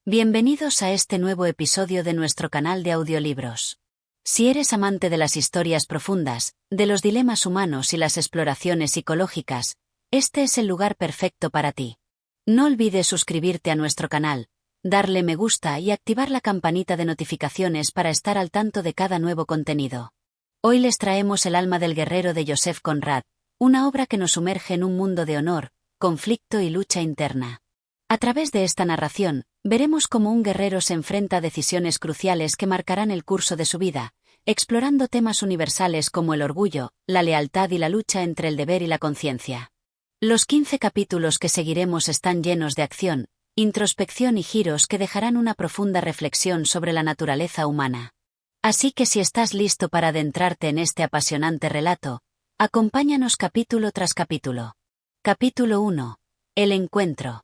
Bienvenidos a este nuevo episodio de nuestro canal de audiolibros. Si eres amante de las historias profundas, de los dilemas humanos y las exploraciones psicológicas, este es el lugar perfecto para ti. No olvides suscribirte a nuestro canal, darle me gusta y activar la campanita de notificaciones para estar al tanto de cada nuevo contenido. Hoy les traemos El alma del guerrero de Joseph Conrad, una obra que nos sumerge en un mundo de honor, conflicto y lucha interna. A través de esta narración, veremos cómo un guerrero se enfrenta a decisiones cruciales que marcarán el curso de su vida, explorando temas universales como el orgullo, la lealtad y la lucha entre el deber y la conciencia. Los 15 capítulos que seguiremos están llenos de acción, introspección y giros que dejarán una profunda reflexión sobre la naturaleza humana. Así que si estás listo para adentrarte en este apasionante relato, acompáñanos capítulo tras capítulo. Capítulo 1. El encuentro.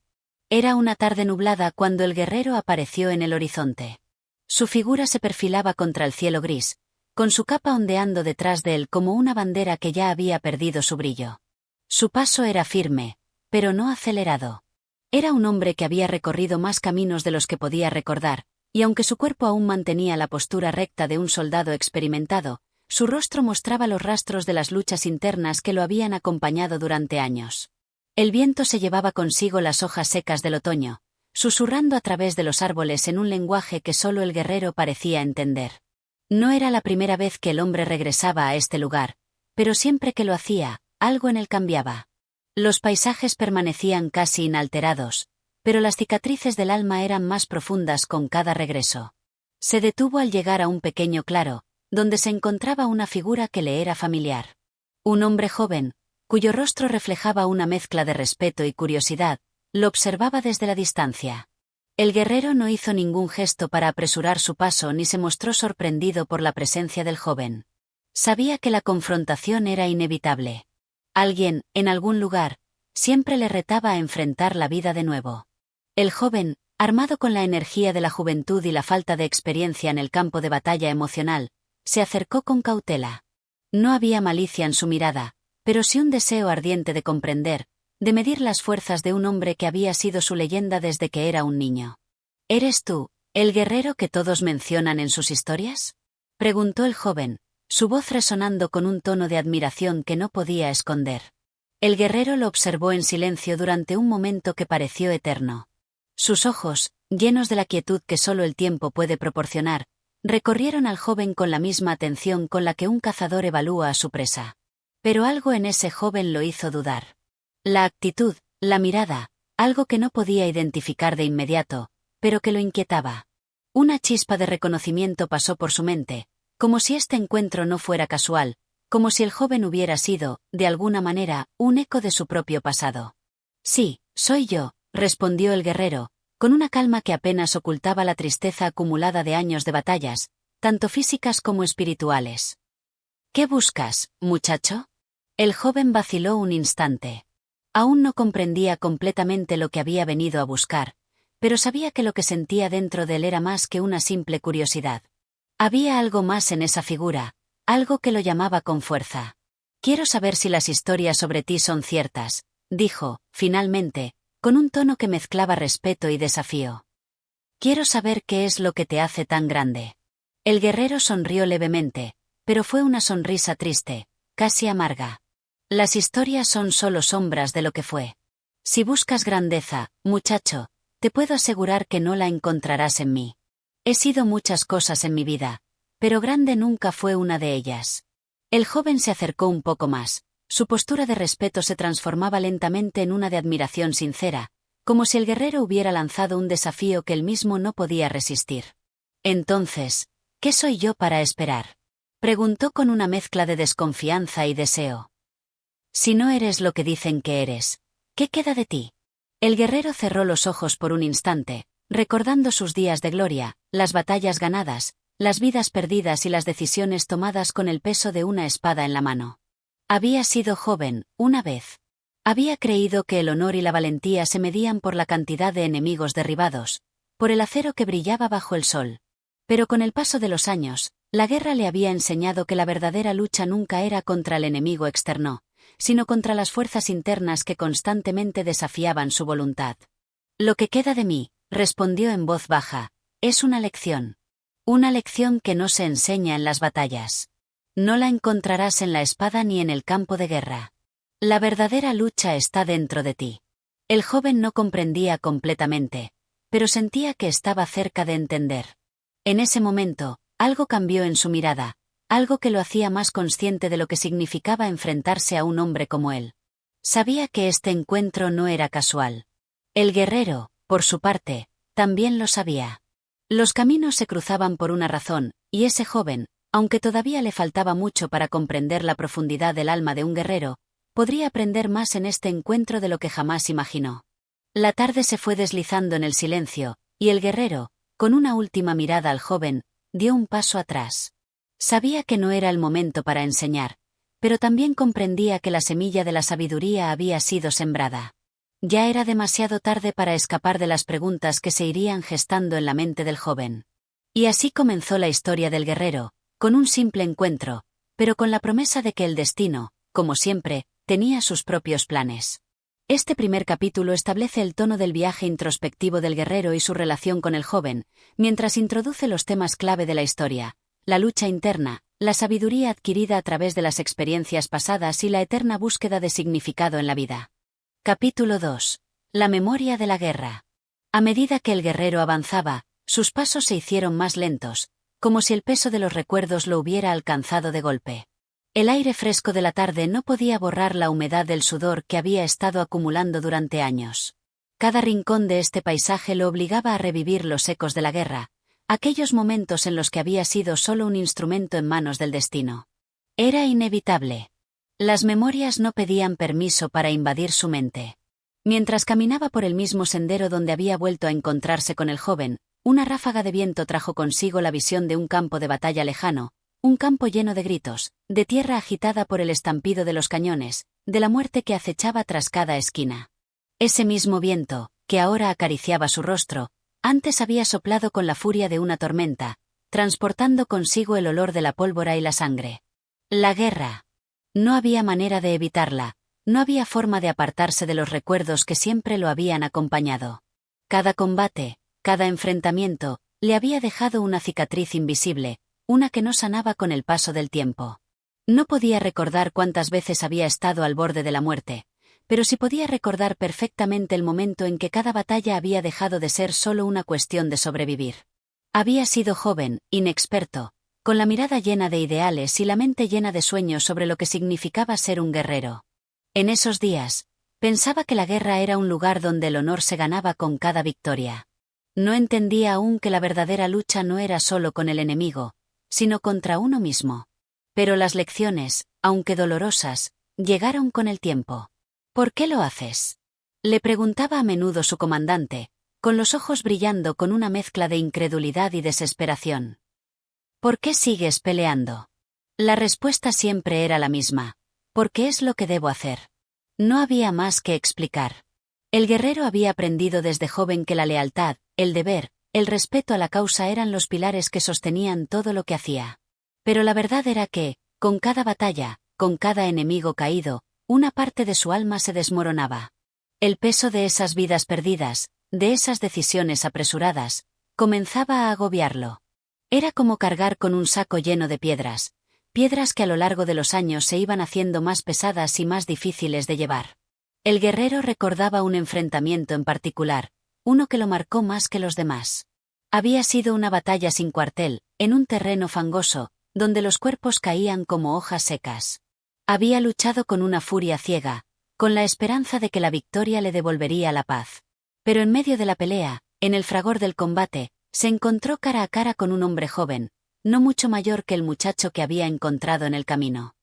Era una tarde nublada cuando el guerrero apareció en el horizonte. Su figura se perfilaba contra el cielo gris, con su capa ondeando detrás de él como una bandera que ya había perdido su brillo. Su paso era firme, pero no acelerado. Era un hombre que había recorrido más caminos de los que podía recordar, y aunque su cuerpo aún mantenía la postura recta de un soldado experimentado, su rostro mostraba los rastros de las luchas internas que lo habían acompañado durante años. El viento se llevaba consigo las hojas secas del otoño, susurrando a través de los árboles en un lenguaje que solo el guerrero parecía entender. No era la primera vez que el hombre regresaba a este lugar, pero siempre que lo hacía, algo en él cambiaba. Los paisajes permanecían casi inalterados, pero las cicatrices del alma eran más profundas con cada regreso. Se detuvo al llegar a un pequeño claro, donde se encontraba una figura que le era familiar. Un hombre joven, cuyo rostro reflejaba una mezcla de respeto y curiosidad, lo observaba desde la distancia. El guerrero no hizo ningún gesto para apresurar su paso ni se mostró sorprendido por la presencia del joven. Sabía que la confrontación era inevitable. Alguien, en algún lugar, siempre le retaba a enfrentar la vida de nuevo. El joven, armado con la energía de la juventud y la falta de experiencia en el campo de batalla emocional, se acercó con cautela. No había malicia en su mirada, pero sí un deseo ardiente de comprender, de medir las fuerzas de un hombre que había sido su leyenda desde que era un niño. ¿Eres tú, el guerrero que todos mencionan en sus historias?, preguntó el joven, su voz resonando con un tono de admiración que no podía esconder. El guerrero lo observó en silencio durante un momento que pareció eterno. Sus ojos, llenos de la quietud que solo el tiempo puede proporcionar, recorrieron al joven con la misma atención con la que un cazador evalúa a su presa. Pero algo en ese joven lo hizo dudar. La actitud, la mirada, algo que no podía identificar de inmediato, pero que lo inquietaba. Una chispa de reconocimiento pasó por su mente, como si este encuentro no fuera casual, como si el joven hubiera sido, de alguna manera, un eco de su propio pasado. Sí, soy yo, respondió el guerrero, con una calma que apenas ocultaba la tristeza acumulada de años de batallas, tanto físicas como espirituales. ¿Qué buscas, muchacho? El joven vaciló un instante. Aún no comprendía completamente lo que había venido a buscar, pero sabía que lo que sentía dentro de él era más que una simple curiosidad. Había algo más en esa figura, algo que lo llamaba con fuerza. Quiero saber si las historias sobre ti son ciertas, dijo, finalmente, con un tono que mezclaba respeto y desafío. Quiero saber qué es lo que te hace tan grande. El guerrero sonrió levemente, pero fue una sonrisa triste, casi amarga. Las historias son solo sombras de lo que fue. Si buscas grandeza, muchacho, te puedo asegurar que no la encontrarás en mí. He sido muchas cosas en mi vida, pero grande nunca fue una de ellas. El joven se acercó un poco más, su postura de respeto se transformaba lentamente en una de admiración sincera, como si el guerrero hubiera lanzado un desafío que él mismo no podía resistir. Entonces, ¿qué soy yo para esperar?, preguntó con una mezcla de desconfianza y deseo. Si no eres lo que dicen que eres, ¿qué queda de ti? El guerrero cerró los ojos por un instante, recordando sus días de gloria, las batallas ganadas, las vidas perdidas y las decisiones tomadas con el peso de una espada en la mano. Había sido joven, una vez. Había creído que el honor y la valentía se medían por la cantidad de enemigos derribados, por el acero que brillaba bajo el sol. Pero con el paso de los años, la guerra le había enseñado que la verdadera lucha nunca era contra el enemigo externo, sino contra las fuerzas internas que constantemente desafiaban su voluntad. Lo que queda de mí, respondió en voz baja, es una lección. Una lección que no se enseña en las batallas. No la encontrarás en la espada ni en el campo de guerra. La verdadera lucha está dentro de ti. El joven no comprendía completamente, pero sentía que estaba cerca de entender. En ese momento, algo cambió en su mirada, algo que lo hacía más consciente de lo que significaba enfrentarse a un hombre como él. Sabía que este encuentro no era casual. El guerrero, por su parte, también lo sabía. Los caminos se cruzaban por una razón, y ese joven, aunque todavía le faltaba mucho para comprender la profundidad del alma de un guerrero, podría aprender más en este encuentro de lo que jamás imaginó. La tarde se fue deslizando en el silencio, y el guerrero, con una última mirada al joven, dio un paso atrás. Sabía que no era el momento para enseñar, pero también comprendía que la semilla de la sabiduría había sido sembrada. Ya era demasiado tarde para escapar de las preguntas que se irían gestando en la mente del joven. Y así comenzó la historia del guerrero, con un simple encuentro, pero con la promesa de que el destino, como siempre, tenía sus propios planes. Este primer capítulo establece el tono del viaje introspectivo del guerrero y su relación con el joven, mientras introduce los temas clave de la historia: la lucha interna, la sabiduría adquirida a través de las experiencias pasadas y la eterna búsqueda de significado en la vida. Capítulo 2. La memoria de la guerra. A medida que el guerrero avanzaba, sus pasos se hicieron más lentos, como si el peso de los recuerdos lo hubiera alcanzado de golpe. El aire fresco de la tarde no podía borrar la humedad del sudor que había estado acumulando durante años. Cada rincón de este paisaje lo obligaba a revivir los ecos de la guerra, aquellos momentos en los que había sido solo un instrumento en manos del destino. Era inevitable. Las memorias no pedían permiso para invadir su mente. Mientras caminaba por el mismo sendero donde había vuelto a encontrarse con el joven, una ráfaga de viento trajo consigo la visión de un campo de batalla lejano, un campo lleno de gritos, de tierra agitada por el estampido de los cañones, de la muerte que acechaba tras cada esquina. Ese mismo viento, que ahora acariciaba su rostro, antes había soplado con la furia de una tormenta, transportando consigo el olor de la pólvora y la sangre. La guerra. No había manera de evitarla, no había forma de apartarse de los recuerdos que siempre lo habían acompañado. Cada combate, cada enfrentamiento, le había dejado una cicatriz invisible, una que no sanaba con el paso del tiempo. No podía recordar cuántas veces había estado al borde de la muerte, pero sí podía recordar perfectamente el momento en que cada batalla había dejado de ser solo una cuestión de sobrevivir. Había sido joven, inexperto, con la mirada llena de ideales y la mente llena de sueños sobre lo que significaba ser un guerrero. En esos días, pensaba que la guerra era un lugar donde el honor se ganaba con cada victoria. No entendía aún que la verdadera lucha no era solo con el enemigo, sino contra uno mismo. Pero las lecciones, aunque dolorosas, llegaron con el tiempo. ¿Por qué lo haces?, le preguntaba a menudo su comandante, con los ojos brillando con una mezcla de incredulidad y desesperación. ¿Por qué sigues peleando? La respuesta siempre era la misma: porque es lo que debo hacer. No había más que explicar. El guerrero había aprendido desde joven que la lealtad, el deber, el respeto a la causa eran los pilares que sostenían todo lo que hacía. Pero la verdad era que, con cada batalla, con cada enemigo caído, una parte de su alma se desmoronaba. El peso de esas vidas perdidas, de esas decisiones apresuradas, comenzaba a agobiarlo. Era como cargar con un saco lleno de piedras que a lo largo de los años se iban haciendo más pesadas y más difíciles de llevar. El guerrero recordaba un enfrentamiento en particular, uno que lo marcó más que los demás. Había sido una batalla sin cuartel, en un terreno fangoso, donde los cuerpos caían como hojas secas. Había luchado con una furia ciega, con la esperanza de que la victoria le devolvería la paz. Pero en medio de la pelea, en el fragor del combate, se encontró cara a cara con un hombre joven, no mucho mayor que el muchacho que había encontrado en el camino.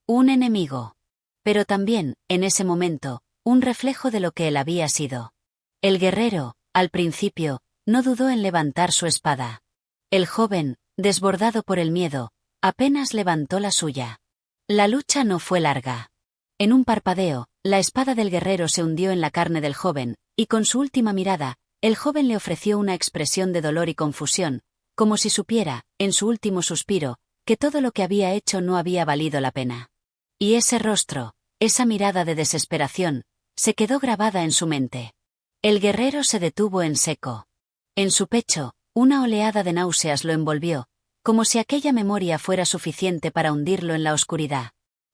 Un enemigo. Pero también, en ese momento, un reflejo de lo que él había sido. El guerrero, al principio, no dudó en levantar su espada. El joven, desbordado por el miedo, apenas levantó la suya. La lucha no fue larga. En un parpadeo, la espada del guerrero se hundió en la carne del joven, y con su última mirada, el joven le ofreció una expresión de dolor y confusión, como si supiera, en su último suspiro, que todo lo que había hecho no había valido la pena. Y ese rostro, esa mirada de desesperación, se quedó grabada en su mente. El guerrero se detuvo en seco. En su pecho, una oleada de náuseas lo envolvió, como si aquella memoria fuera suficiente para hundirlo en la oscuridad.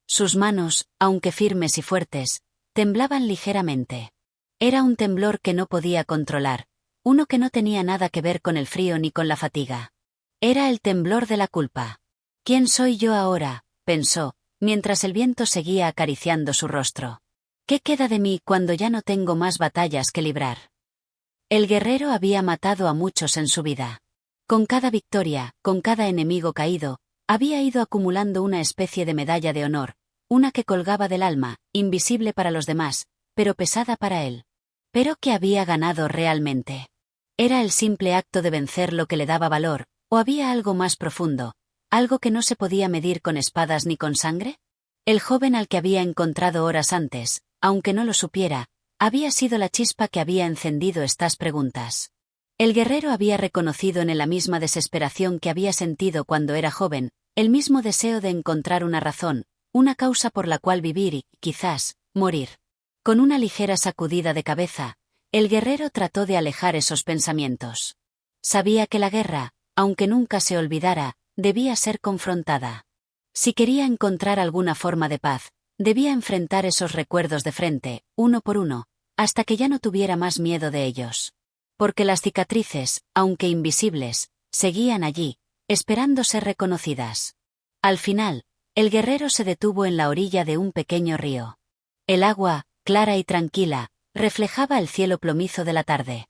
Sus manos, aunque firmes y fuertes, temblaban ligeramente. Era un temblor que no podía controlar, uno que no tenía nada que ver con el frío ni con la fatiga. Era el temblor de la culpa. ¿Quién soy yo ahora?, pensó, mientras el viento seguía acariciando su rostro. ¿Qué queda de mí cuando ya no tengo más batallas que librar? El guerrero había matado a muchos en su vida. Con cada victoria, con cada enemigo caído, había ido acumulando una especie de medalla de honor, una que colgaba del alma, invisible para los demás, pero pesada para él. ¿Pero qué había ganado realmente? ¿Era el simple acto de vencer lo que le daba valor, o había algo más profundo, algo que no se podía medir con espadas ni con sangre? El joven al que había encontrado horas antes, aunque no lo supiera, había sido la chispa que había encendido estas preguntas. El guerrero había reconocido en él la misma desesperación que había sentido cuando era joven, el mismo deseo de encontrar una razón, una causa por la cual vivir y, quizás, morir. Con una ligera sacudida de cabeza, el guerrero trató de alejar esos pensamientos. Sabía que la guerra, aunque nunca se olvidara, debía ser confrontada. Si quería encontrar alguna forma de paz, debía enfrentar esos recuerdos de frente, uno por uno, hasta que ya no tuviera más miedo de ellos. Porque las cicatrices, aunque invisibles, seguían allí, esperando ser reconocidas. Al final, el guerrero se detuvo en la orilla de un pequeño río. El agua, clara y tranquila, reflejaba el cielo plomizo de la tarde.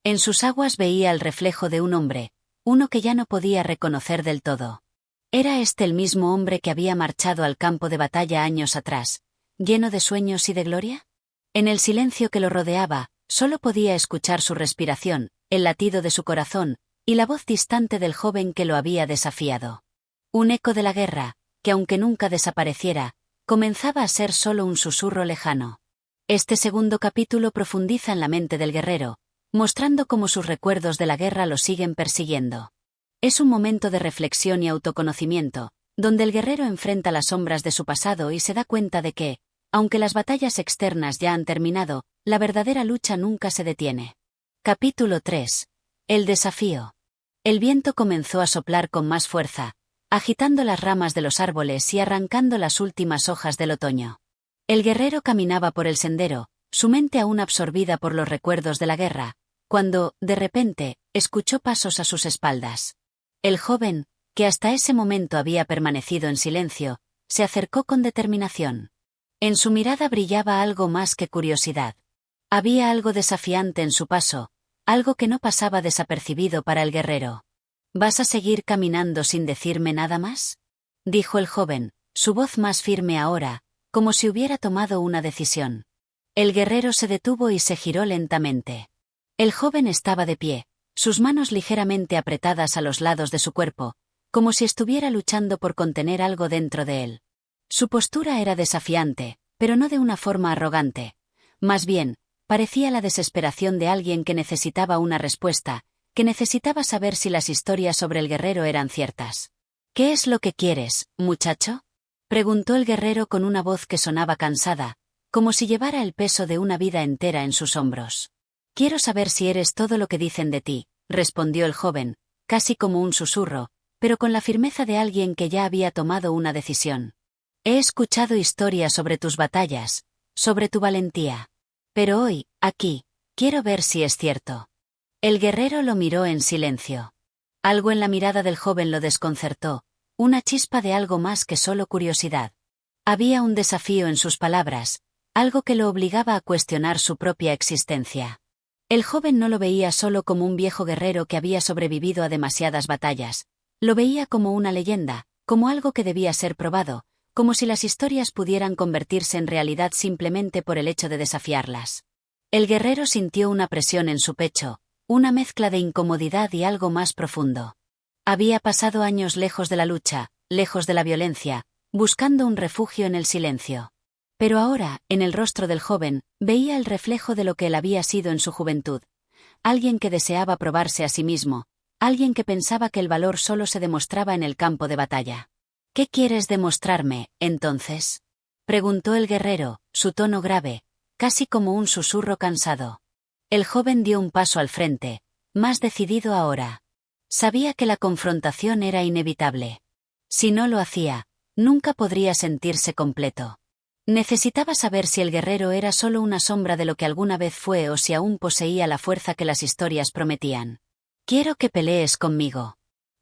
En sus aguas veía el reflejo de un hombre, uno que ya no podía reconocer del todo. ¿Era este el mismo hombre que había marchado al campo de batalla años atrás, lleno de sueños y de gloria? En el silencio que lo rodeaba, solo podía escuchar su respiración, el latido de su corazón, y la voz distante del joven que lo había desafiado. Un eco de la guerra, que aunque nunca desapareciera, comenzaba a ser solo un susurro lejano. Este segundo capítulo profundiza en la mente del guerrero, mostrando cómo sus recuerdos de la guerra lo siguen persiguiendo. Es un momento de reflexión y autoconocimiento, donde el guerrero enfrenta las sombras de su pasado y se da cuenta de que, aunque las batallas externas ya han terminado, la verdadera lucha nunca se detiene. Capítulo 3. El desafío. El viento comenzó a soplar con más fuerza, agitando las ramas de los árboles y arrancando las últimas hojas del otoño. El guerrero caminaba por el sendero, su mente aún absorbida por los recuerdos de la guerra, cuando, de repente, escuchó pasos a sus espaldas. El joven, que hasta ese momento había permanecido en silencio, se acercó con determinación. En su mirada brillaba algo más que curiosidad. Había algo desafiante en su paso, algo que no pasaba desapercibido para el guerrero. ¿Vas a seguir caminando sin decirme nada más?, dijo el joven, su voz más firme ahora, como si hubiera tomado una decisión. El guerrero se detuvo y se giró lentamente. El joven estaba de pie, sus manos ligeramente apretadas a los lados de su cuerpo, como si estuviera luchando por contener algo dentro de él. Su postura era desafiante, pero no de una forma arrogante. Más bien, parecía la desesperación de alguien que necesitaba una respuesta, que necesitaba saber si las historias sobre el guerrero eran ciertas. ¿Qué es lo que quieres, muchacho?, preguntó el guerrero con una voz que sonaba cansada, como si llevara el peso de una vida entera en sus hombros. Quiero saber si eres todo lo que dicen de ti, respondió el joven, casi como un susurro, pero con la firmeza de alguien que ya había tomado una decisión. He escuchado historias sobre tus batallas, sobre tu valentía. Pero hoy, aquí, quiero ver si es cierto. El guerrero lo miró en silencio. Algo en la mirada del joven lo desconcertó, una chispa de algo más que solo curiosidad. Había un desafío en sus palabras, algo que lo obligaba a cuestionar su propia existencia. El joven no lo veía solo como un viejo guerrero que había sobrevivido a demasiadas batallas, lo veía como una leyenda, como algo que debía ser probado, como si las historias pudieran convertirse en realidad simplemente por el hecho de desafiarlas. El guerrero sintió una presión en su pecho, una mezcla de incomodidad y algo más profundo. Había pasado años lejos de la lucha, lejos de la violencia, buscando un refugio en el silencio. Pero ahora, en el rostro del joven, veía el reflejo de lo que él había sido en su juventud. Alguien que deseaba probarse a sí mismo, alguien que pensaba que el valor solo se demostraba en el campo de batalla. ¿Qué quieres demostrarme, entonces?, preguntó el guerrero, su tono grave, casi como un susurro cansado. El joven dio un paso al frente, más decidido ahora. Sabía que la confrontación era inevitable. Si no lo hacía, nunca podría sentirse completo. Necesitaba saber si el guerrero era solo una sombra de lo que alguna vez fue o si aún poseía la fuerza que las historias prometían. «Quiero que pelees conmigo».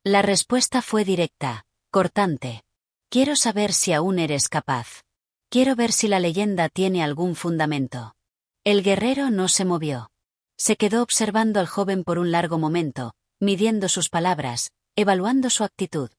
La respuesta fue directa, cortante. «Quiero saber si aún eres capaz. Quiero ver si la leyenda tiene algún fundamento». El guerrero no se movió. Se quedó observando al joven por un largo momento, midiendo sus palabras, evaluando su actitud.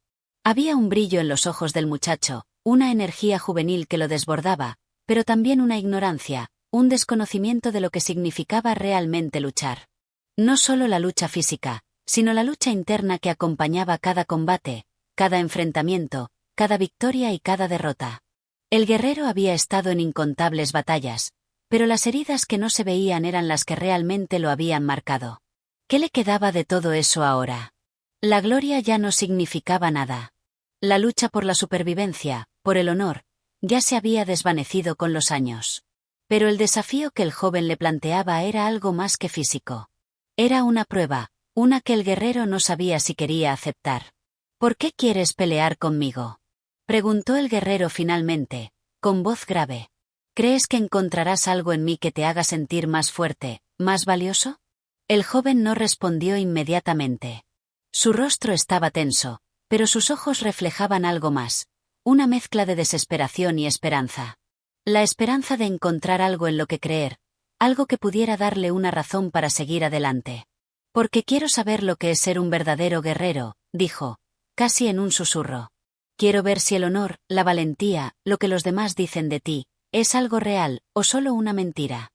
Había un brillo en los ojos del muchacho, una energía juvenil que lo desbordaba, pero también una ignorancia, un desconocimiento de lo que significaba realmente luchar. No solo la lucha física, sino la lucha interna que acompañaba cada combate, cada enfrentamiento, cada victoria y cada derrota. El guerrero había estado en incontables batallas, pero las heridas que no se veían eran las que realmente lo habían marcado. ¿Qué le quedaba de todo eso ahora? La gloria ya no significaba nada. La lucha por la supervivencia, por el honor, ya se había desvanecido con los años. Pero el desafío que el joven le planteaba era algo más que físico. Era una prueba, una que el guerrero no sabía si quería aceptar. «¿Por qué quieres pelear conmigo?», preguntó el guerrero finalmente, con voz grave. «¿Crees que encontrarás algo en mí que te haga sentir más fuerte, más valioso?». El joven no respondió inmediatamente. Su rostro estaba tenso, pero sus ojos reflejaban algo más, una mezcla de desesperación y esperanza. La esperanza de encontrar algo en lo que creer, algo que pudiera darle una razón para seguir adelante. «Porque quiero saber lo que es ser un verdadero guerrero», dijo, casi en un susurro. «Quiero ver si el honor, la valentía, lo que los demás dicen de ti, es algo real, o solo una mentira».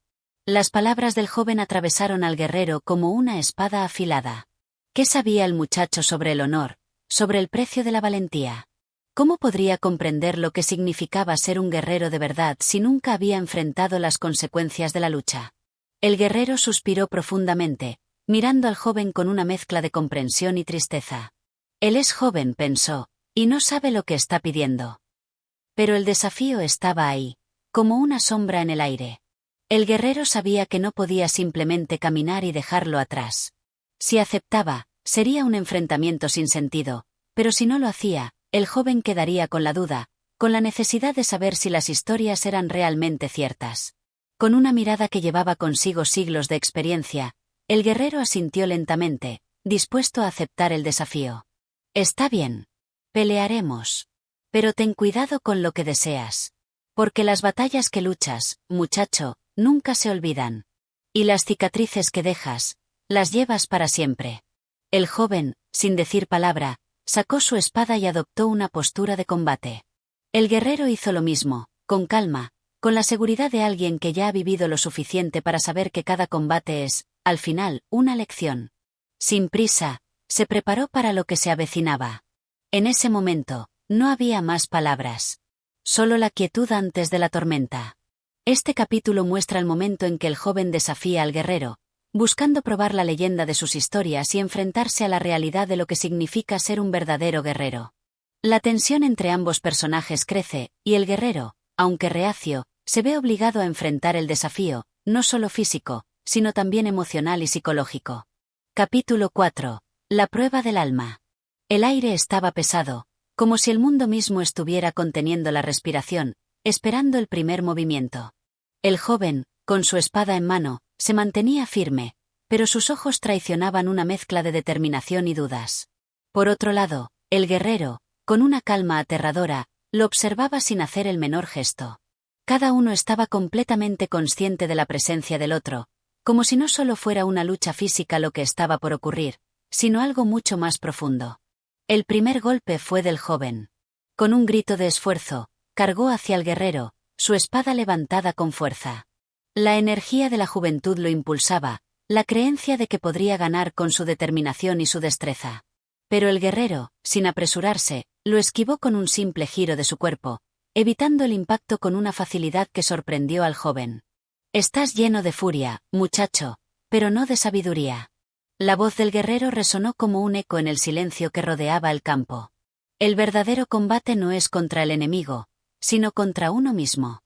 Las palabras del joven atravesaron al guerrero como una espada afilada. ¿Qué sabía el muchacho sobre el honor, sobre el precio de la valentía? ¿Cómo podría comprender lo que significaba ser un guerrero de verdad si nunca había enfrentado las consecuencias de la lucha? El guerrero suspiró profundamente, mirando al joven con una mezcla de comprensión y tristeza. Él es joven, pensó, y no sabe lo que está pidiendo. Pero el desafío estaba ahí, como una sombra en el aire. El guerrero sabía que no podía simplemente caminar y dejarlo atrás. Si aceptaba, sería un enfrentamiento sin sentido, pero si no lo hacía, el joven quedaría con la duda, con la necesidad de saber si las historias eran realmente ciertas. Con una mirada que llevaba consigo siglos de experiencia, el guerrero asintió lentamente, dispuesto a aceptar el desafío. «Está bien. Pelearemos. Pero ten cuidado con lo que deseas. Porque las batallas que luchas, muchacho, nunca se olvidan. Y las cicatrices que dejas, las llevas para siempre». El joven, sin decir palabra, sacó su espada y adoptó una postura de combate. El guerrero hizo lo mismo, con calma, con la seguridad de alguien que ya ha vivido lo suficiente para saber que cada combate es, al final, una lección. Sin prisa, se preparó para lo que se avecinaba. En ese momento, no había más palabras. Solo la quietud antes de la tormenta. Este capítulo muestra el momento en que el joven desafía al guerrero, buscando probar la leyenda de sus historias y enfrentarse a la realidad de lo que significa ser un verdadero guerrero. La tensión entre ambos personajes crece, y el guerrero, aunque reacio, se ve obligado a enfrentar el desafío, no solo físico, sino también emocional y psicológico. Capítulo 4. La prueba del alma. El aire estaba pesado, como si el mundo mismo estuviera conteniendo la respiración, esperando el primer movimiento. El joven, con su espada en mano, se mantenía firme, pero sus ojos traicionaban una mezcla de determinación y dudas. Por otro lado, el guerrero, con una calma aterradora, lo observaba sin hacer el menor gesto. Cada uno estaba completamente consciente de la presencia del otro, como si no solo fuera una lucha física lo que estaba por ocurrir, sino algo mucho más profundo. El primer golpe fue del joven. Con un grito de esfuerzo, cargó hacia el guerrero, su espada levantada con fuerza. La energía de la juventud lo impulsaba, la creencia de que podría ganar con su determinación y su destreza. Pero el guerrero, sin apresurarse, lo esquivó con un simple giro de su cuerpo, evitando el impacto con una facilidad que sorprendió al joven. «Estás lleno de furia, muchacho, pero no de sabiduría». La voz del guerrero resonó como un eco en el silencio que rodeaba el campo. El verdadero combate no es contra el enemigo, sino contra uno mismo.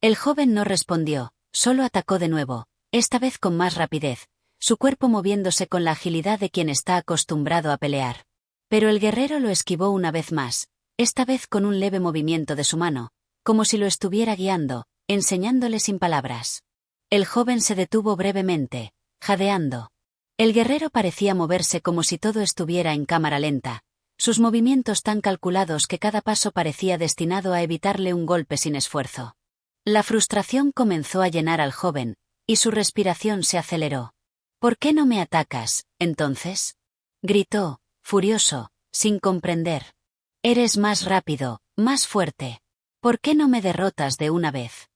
El joven no respondió, solo atacó de nuevo, esta vez con más rapidez, su cuerpo moviéndose con la agilidad de quien está acostumbrado a pelear. Pero el guerrero lo esquivó una vez más, esta vez con un leve movimiento de su mano, como si lo estuviera guiando, enseñándole sin palabras. El joven se detuvo brevemente, jadeando. El guerrero parecía moverse como si todo estuviera en cámara lenta, sus movimientos tan calculados que cada paso parecía destinado a evitarle un golpe sin esfuerzo. La frustración comenzó a llenar al joven, y su respiración se aceleró. «¿Por qué no me atacas, entonces?», gritó, furioso, sin comprender. «Eres más rápido, más fuerte. ¿Por qué no me derrotas de una vez?».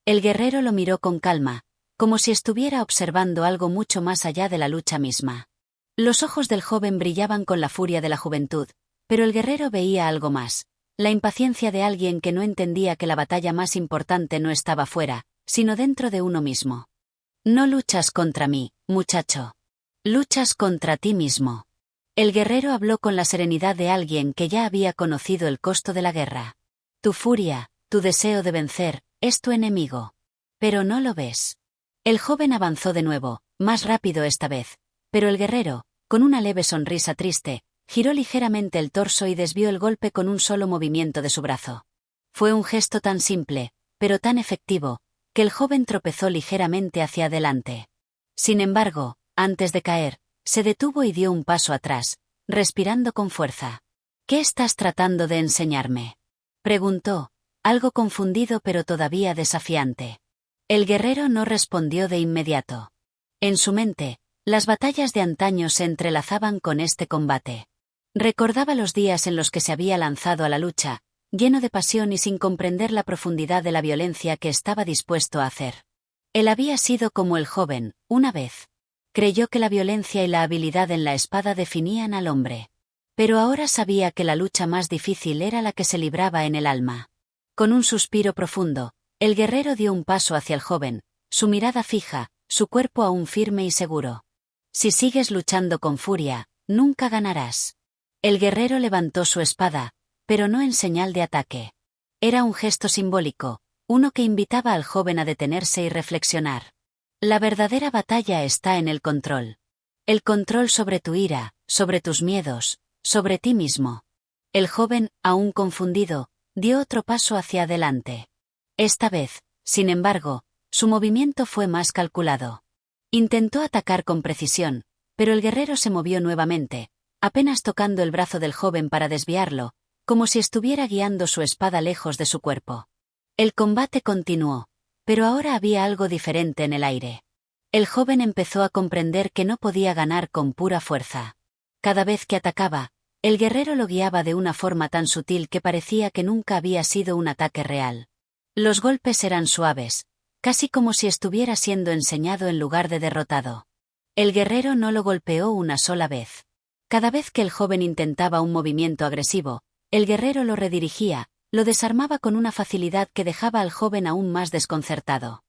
El guerrero lo miró con calma, como si estuviera observando algo mucho más allá de la lucha misma. Los ojos del joven brillaban con la furia de la juventud, pero el guerrero veía algo más, la impaciencia de alguien que no entendía que la batalla más importante no estaba fuera, sino dentro de uno mismo. «No luchas contra mí, muchacho. Luchas contra ti mismo». El guerrero habló con la serenidad de alguien que ya había conocido el costo de la guerra. «Tu furia, tu deseo de vencer, es tu enemigo. Pero no lo ves». El joven avanzó de nuevo, más rápido esta vez, pero el guerrero, con una leve sonrisa triste, giró ligeramente el torso y desvió el golpe con un solo movimiento de su brazo. Fue un gesto tan simple, pero tan efectivo, que el joven tropezó ligeramente hacia adelante. Sin embargo, antes de caer, se detuvo y dio un paso atrás, respirando con fuerza. «¿Qué estás tratando de enseñarme?», preguntó, algo confundido pero todavía desafiante. El guerrero no respondió de inmediato. En su mente, las batallas de antaño se entrelazaban con este combate. Recordaba los días en los que se había lanzado a la lucha, lleno de pasión y sin comprender la profundidad de la violencia que estaba dispuesto a hacer. Él había sido como el joven, una vez. Creyó que la violencia y la habilidad en la espada definían al hombre. Pero ahora sabía que la lucha más difícil era la que se libraba en el alma. Con un suspiro profundo, el guerrero dio un paso hacia el joven, su mirada fija, su cuerpo aún firme y seguro. «Si sigues luchando con furia, nunca ganarás». El guerrero levantó su espada, pero no en señal de ataque. Era un gesto simbólico, uno que invitaba al joven a detenerse y reflexionar. La verdadera batalla está en el control. El control sobre tu ira, sobre tus miedos, sobre ti mismo. El joven, aún confundido, dio otro paso hacia adelante. Esta vez, sin embargo, su movimiento fue más calculado. Intentó atacar con precisión, pero el guerrero se movió nuevamente, apenas tocando el brazo del joven para desviarlo, como si estuviera guiando su espada lejos de su cuerpo. El combate continuó, pero ahora había algo diferente en el aire. El joven empezó a comprender que no podía ganar con pura fuerza. Cada vez que atacaba, el guerrero lo guiaba de una forma tan sutil que parecía que nunca había sido un ataque real. Los golpes eran suaves, casi como si estuviera siendo enseñado en lugar de derrotado. El guerrero no lo golpeó una sola vez. Cada vez que el joven intentaba un movimiento agresivo, el guerrero lo redirigía, lo desarmaba con una facilidad que dejaba al joven aún más desconcertado.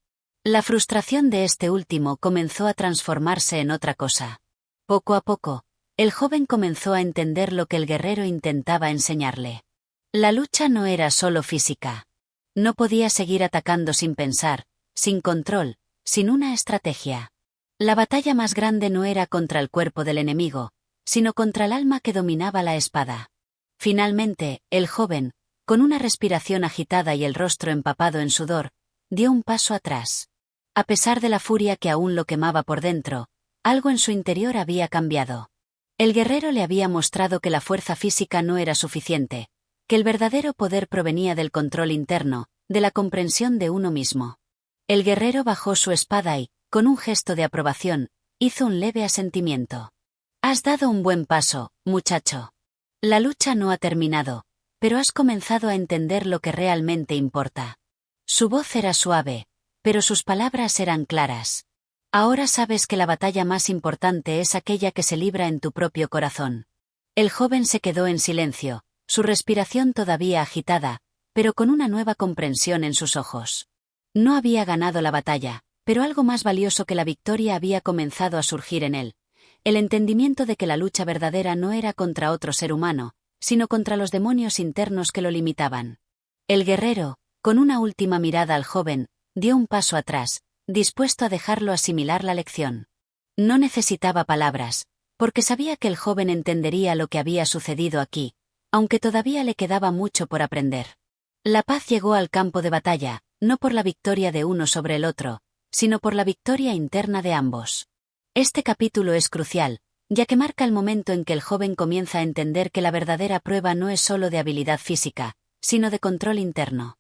La frustración de este último comenzó a transformarse en otra cosa. Poco a poco, el joven comenzó a entender lo que el guerrero intentaba enseñarle. La lucha no era solo física. No podía seguir atacando sin pensar, sin control, sin una estrategia. La batalla más grande no era contra el cuerpo del enemigo, sino contra el alma que dominaba la espada. Finalmente, el joven, con una respiración agitada y el rostro empapado en sudor, dio un paso atrás. A pesar de la furia que aún lo quemaba por dentro, algo en su interior había cambiado. El guerrero le había mostrado que la fuerza física no era suficiente, que el verdadero poder provenía del control interno, de la comprensión de uno mismo. El guerrero bajó su espada y, con un gesto de aprobación, hizo un leve asentimiento. «Has dado un buen paso, muchacho. La lucha no ha terminado, pero has comenzado a entender lo que realmente importa». Su voz era suave, pero sus palabras eran claras. «Ahora sabes que la batalla más importante es aquella que se libra en tu propio corazón». El joven se quedó en silencio, su respiración todavía agitada, pero con una nueva comprensión en sus ojos. No había ganado la batalla, pero algo más valioso que la victoria había comenzado a surgir en él. El entendimiento de que la lucha verdadera no era contra otro ser humano, sino contra los demonios internos que lo limitaban. El guerrero, con una última mirada al joven, dio un paso atrás, dispuesto a dejarlo asimilar la lección. No necesitaba palabras, porque sabía que el joven entendería lo que había sucedido aquí, aunque todavía le quedaba mucho por aprender. La paz llegó al campo de batalla, no por la victoria de uno sobre el otro, sino por la victoria interna de ambos. Este capítulo es crucial, ya que marca el momento en que el joven comienza a entender que la verdadera prueba no es solo de habilidad física, sino de control interno.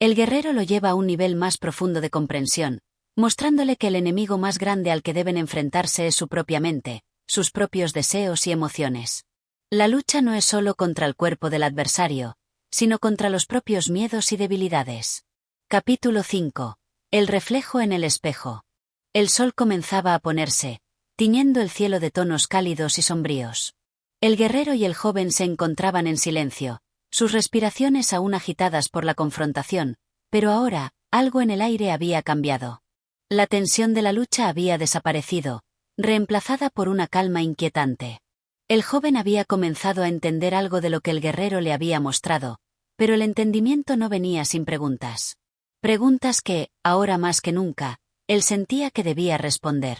El guerrero lo lleva a un nivel más profundo de comprensión, mostrándole que el enemigo más grande al que deben enfrentarse es su propia mente, sus propios deseos y emociones. La lucha no es solo contra el cuerpo del adversario, sino contra los propios miedos y debilidades. Capítulo 5. El reflejo en el espejo. El sol comenzaba a ponerse, tiñendo el cielo de tonos cálidos y sombríos. El guerrero y el joven se encontraban en silencio, sus respiraciones aún agitadas por la confrontación, pero ahora, algo en el aire había cambiado. La tensión de la lucha había desaparecido, reemplazada por una calma inquietante. El joven había comenzado a entender algo de lo que el guerrero le había mostrado, pero el entendimiento no venía sin preguntas. Preguntas que, ahora más que nunca, él sentía que debía responder.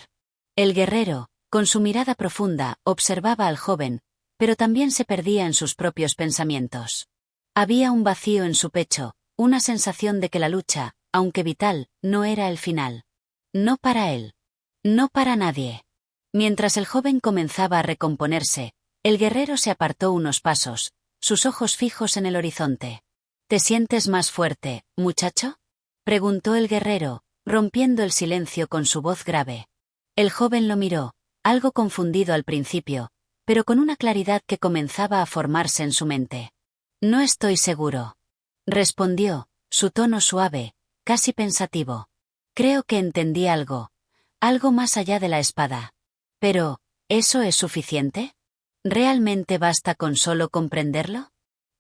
El guerrero, con su mirada profunda, observaba al joven, pero también se perdía en sus propios pensamientos. Había un vacío en su pecho, una sensación de que la lucha, aunque vital, no era el final. No para él. No para nadie. Mientras el joven comenzaba a recomponerse, el guerrero se apartó unos pasos, sus ojos fijos en el horizonte. ¿Te sientes más fuerte, muchacho?, preguntó el guerrero, rompiendo el silencio con su voz grave. El joven lo miró, algo confundido al principio, pero con una claridad que comenzaba a formarse en su mente. No estoy seguro, respondió, su tono suave, casi pensativo. Creo que entendí algo más allá de la espada. Pero, ¿eso es suficiente? ¿Realmente basta con solo comprenderlo?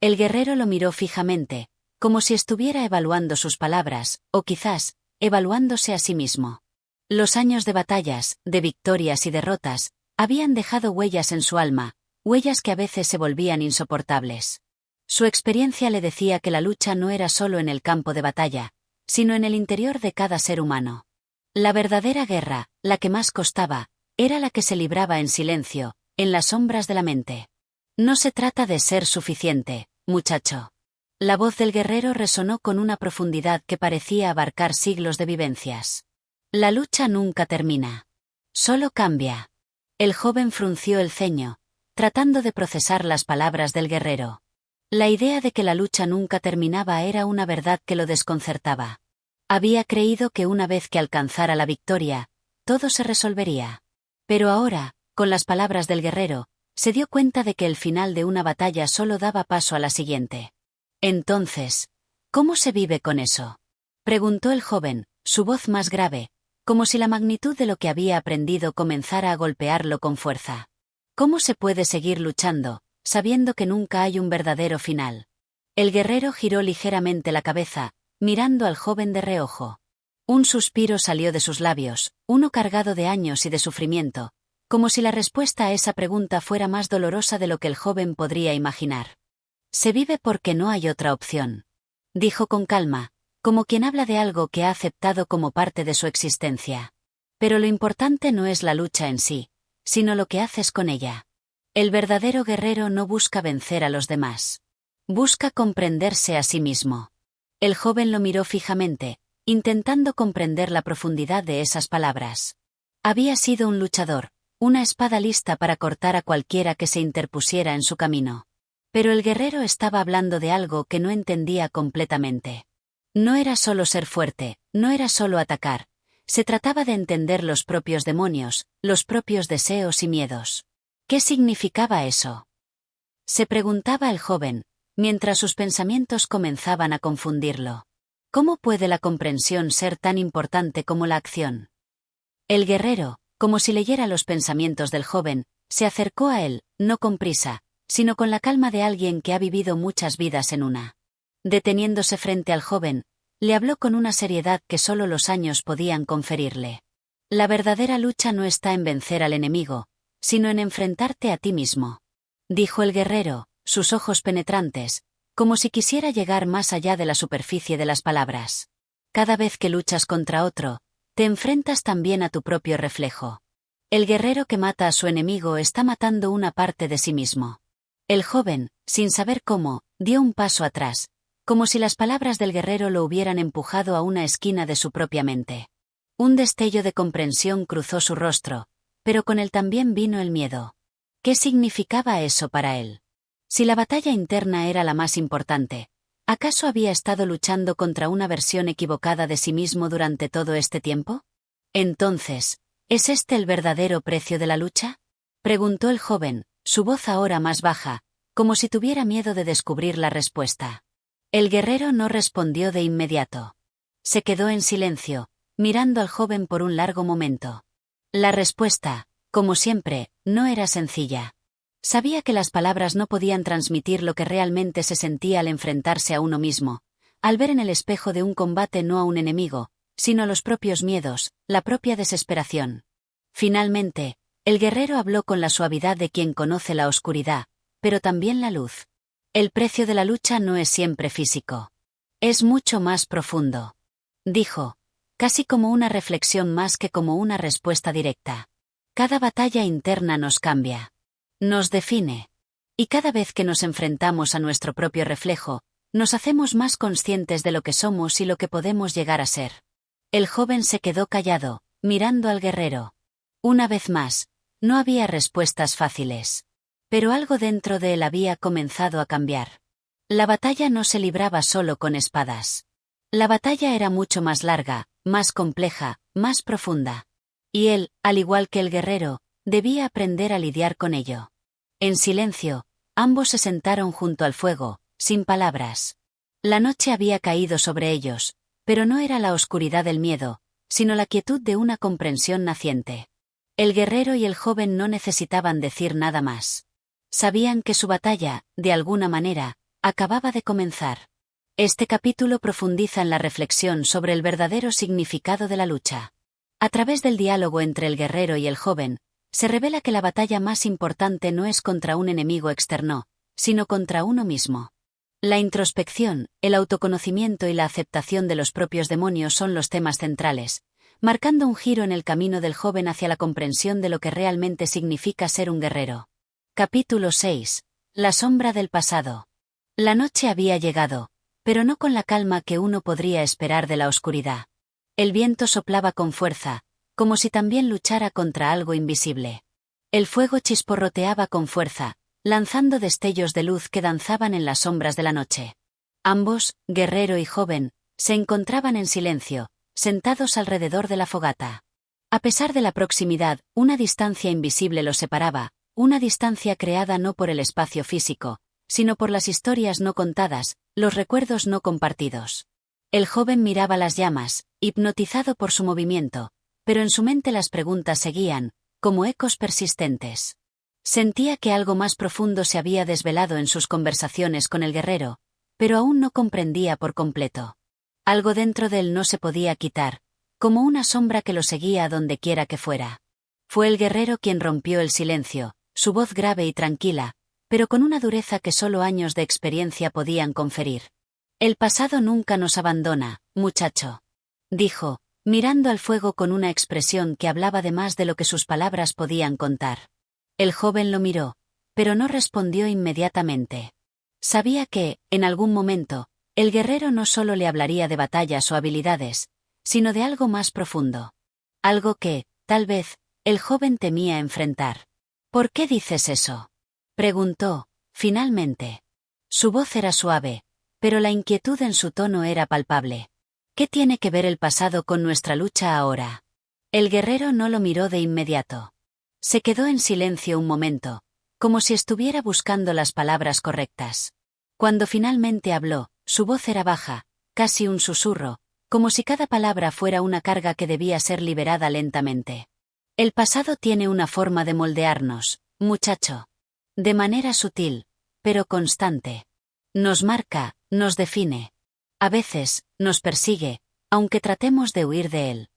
El guerrero lo miró fijamente, como si estuviera evaluando sus palabras, o quizás, evaluándose a sí mismo. Los años de batallas, de victorias y derrotas, habían dejado huellas en su alma, huellas que a veces se volvían insoportables. Su experiencia le decía que la lucha no era solo en el campo de batalla, sino en el interior de cada ser humano. La verdadera guerra, la que más costaba, era la que se libraba en silencio, en las sombras de la mente. No se trata de ser suficiente, muchacho. La voz del guerrero resonó con una profundidad que parecía abarcar siglos de vivencias. La lucha nunca termina. Solo cambia. El joven frunció el ceño, tratando de procesar las palabras del guerrero. La idea de que la lucha nunca terminaba era una verdad que lo desconcertaba. Había creído que una vez que alcanzara la victoria, todo se resolvería. Pero ahora, con las palabras del guerrero, se dio cuenta de que el final de una batalla solo daba paso a la siguiente. Entonces, ¿cómo se vive con eso?, preguntó el joven, su voz más grave, como si la magnitud de lo que había aprendido comenzara a golpearlo con fuerza. ¿Cómo se puede seguir luchando, sabiendo que nunca hay un verdadero final? El guerrero giró ligeramente la cabeza, mirando al joven de reojo. Un suspiro salió de sus labios, uno cargado de años y de sufrimiento, como si la respuesta a esa pregunta fuera más dolorosa de lo que el joven podría imaginar. Se vive porque no hay otra opción, dijo con calma, como quien habla de algo que ha aceptado como parte de su existencia. Pero lo importante no es la lucha en sí, sino lo que haces con ella. El verdadero guerrero no busca vencer a los demás. Busca comprenderse a sí mismo. El joven lo miró fijamente, intentando comprender la profundidad de esas palabras. Había sido un luchador, una espada lista para cortar a cualquiera que se interpusiera en su camino. Pero el guerrero estaba hablando de algo que no entendía completamente. No era solo ser fuerte, no era solo atacar, se trataba de entender los propios demonios, los propios deseos y miedos. ¿Qué significaba eso?, se preguntaba el joven, mientras sus pensamientos comenzaban a confundirlo. ¿Cómo puede la comprensión ser tan importante como la acción? El guerrero, como si leyera los pensamientos del joven, se acercó a él, no con prisa, sino con la calma de alguien que ha vivido muchas vidas en una. Deteniéndose frente al joven, le habló con una seriedad que solo los años podían conferirle. La verdadera lucha no está en vencer al enemigo, sino en enfrentarte a ti mismo, dijo el guerrero, sus ojos penetrantes, como si quisiera llegar más allá de la superficie de las palabras. Cada vez que luchas contra otro, te enfrentas también a tu propio reflejo. El guerrero que mata a su enemigo está matando una parte de sí mismo. El joven, sin saber cómo, dio un paso atrás, como si las palabras del guerrero lo hubieran empujado a una esquina de su propia mente. Un destello de comprensión cruzó su rostro, pero con él también vino el miedo. ¿Qué significaba eso para él? Si la batalla interna era la más importante, ¿acaso había estado luchando contra una versión equivocada de sí mismo durante todo este tiempo? Entonces, ¿es este el verdadero precio de la lucha? Preguntó el joven, su voz ahora más baja, como si tuviera miedo de descubrir la respuesta. El guerrero no respondió de inmediato. Se quedó en silencio, mirando al joven por un largo momento. La respuesta, como siempre, no era sencilla. Sabía que las palabras no podían transmitir lo que realmente se sentía al enfrentarse a uno mismo, al ver en el espejo de un combate no a un enemigo, sino los propios miedos, la propia desesperación. Finalmente, el guerrero habló con la suavidad de quien conoce la oscuridad, pero también la luz. El precio de la lucha no es siempre físico. Es mucho más profundo. Dijo, casi como una reflexión más que como una respuesta directa. Cada batalla interna nos cambia. Nos define. Y cada vez que nos enfrentamos a nuestro propio reflejo, nos hacemos más conscientes de lo que somos y lo que podemos llegar a ser. El joven se quedó callado, mirando al guerrero. Una vez más, no había respuestas fáciles. Pero algo dentro de él había comenzado a cambiar. La batalla no se libraba solo con espadas. La batalla era mucho más larga, más compleja, más profunda. Y él, al igual que el guerrero, debía aprender a lidiar con ello. En silencio, ambos se sentaron junto al fuego, sin palabras. La noche había caído sobre ellos, pero no era la oscuridad del miedo, sino la quietud de una comprensión naciente. El guerrero y el joven no necesitaban decir nada más. Sabían que su batalla, de alguna manera, acababa de comenzar. Este capítulo profundiza en la reflexión sobre el verdadero significado de la lucha. A través del diálogo entre el guerrero y el joven, se revela que la batalla más importante no es contra un enemigo externo, sino contra uno mismo. La introspección, el autoconocimiento y la aceptación de los propios demonios son los temas centrales, marcando un giro en el camino del joven hacia la comprensión de lo que realmente significa ser un guerrero. Capítulo 6. La sombra del pasado. La noche había llegado, pero no con la calma que uno podría esperar de la oscuridad. El viento soplaba con fuerza, como si también luchara contra algo invisible. El fuego chisporroteaba con fuerza, lanzando destellos de luz que danzaban en las sombras de la noche. Ambos, guerrero y joven, se encontraban en silencio, sentados alrededor de la fogata. A pesar de la proximidad, una distancia invisible los separaba, una distancia creada no por el espacio físico, sino por las historias no contadas, los recuerdos no compartidos. El joven miraba las llamas, hipnotizado por su movimiento, pero en su mente las preguntas seguían, como ecos persistentes. Sentía que algo más profundo se había desvelado en sus conversaciones con el guerrero, pero aún no comprendía por completo. Algo dentro de él no se podía quitar, como una sombra que lo seguía a donde quiera que fuera. Fue el guerrero quien rompió el silencio, su voz grave y tranquila, pero con una dureza que solo años de experiencia podían conferir. El pasado nunca nos abandona, muchacho. Dijo, mirando al fuego con una expresión que hablaba de más de lo que sus palabras podían contar. El joven lo miró, pero no respondió inmediatamente. Sabía que, en algún momento, el guerrero no solo le hablaría de batallas o habilidades, sino de algo más profundo. Algo que, tal vez, el joven temía enfrentar. ¿Por qué dices eso?, preguntó, finalmente. Su voz era suave, pero la inquietud en su tono era palpable. ¿Qué tiene que ver el pasado con nuestra lucha ahora? El guerrero no lo miró de inmediato. Se quedó en silencio un momento, como si estuviera buscando las palabras correctas. Cuando finalmente habló, su voz era baja, casi un susurro, como si cada palabra fuera una carga que debía ser liberada lentamente. El pasado tiene una forma de moldearnos, muchacho. De manera sutil, pero constante. Nos marca, nos define. A veces, nos persigue, aunque tratemos de huir de él.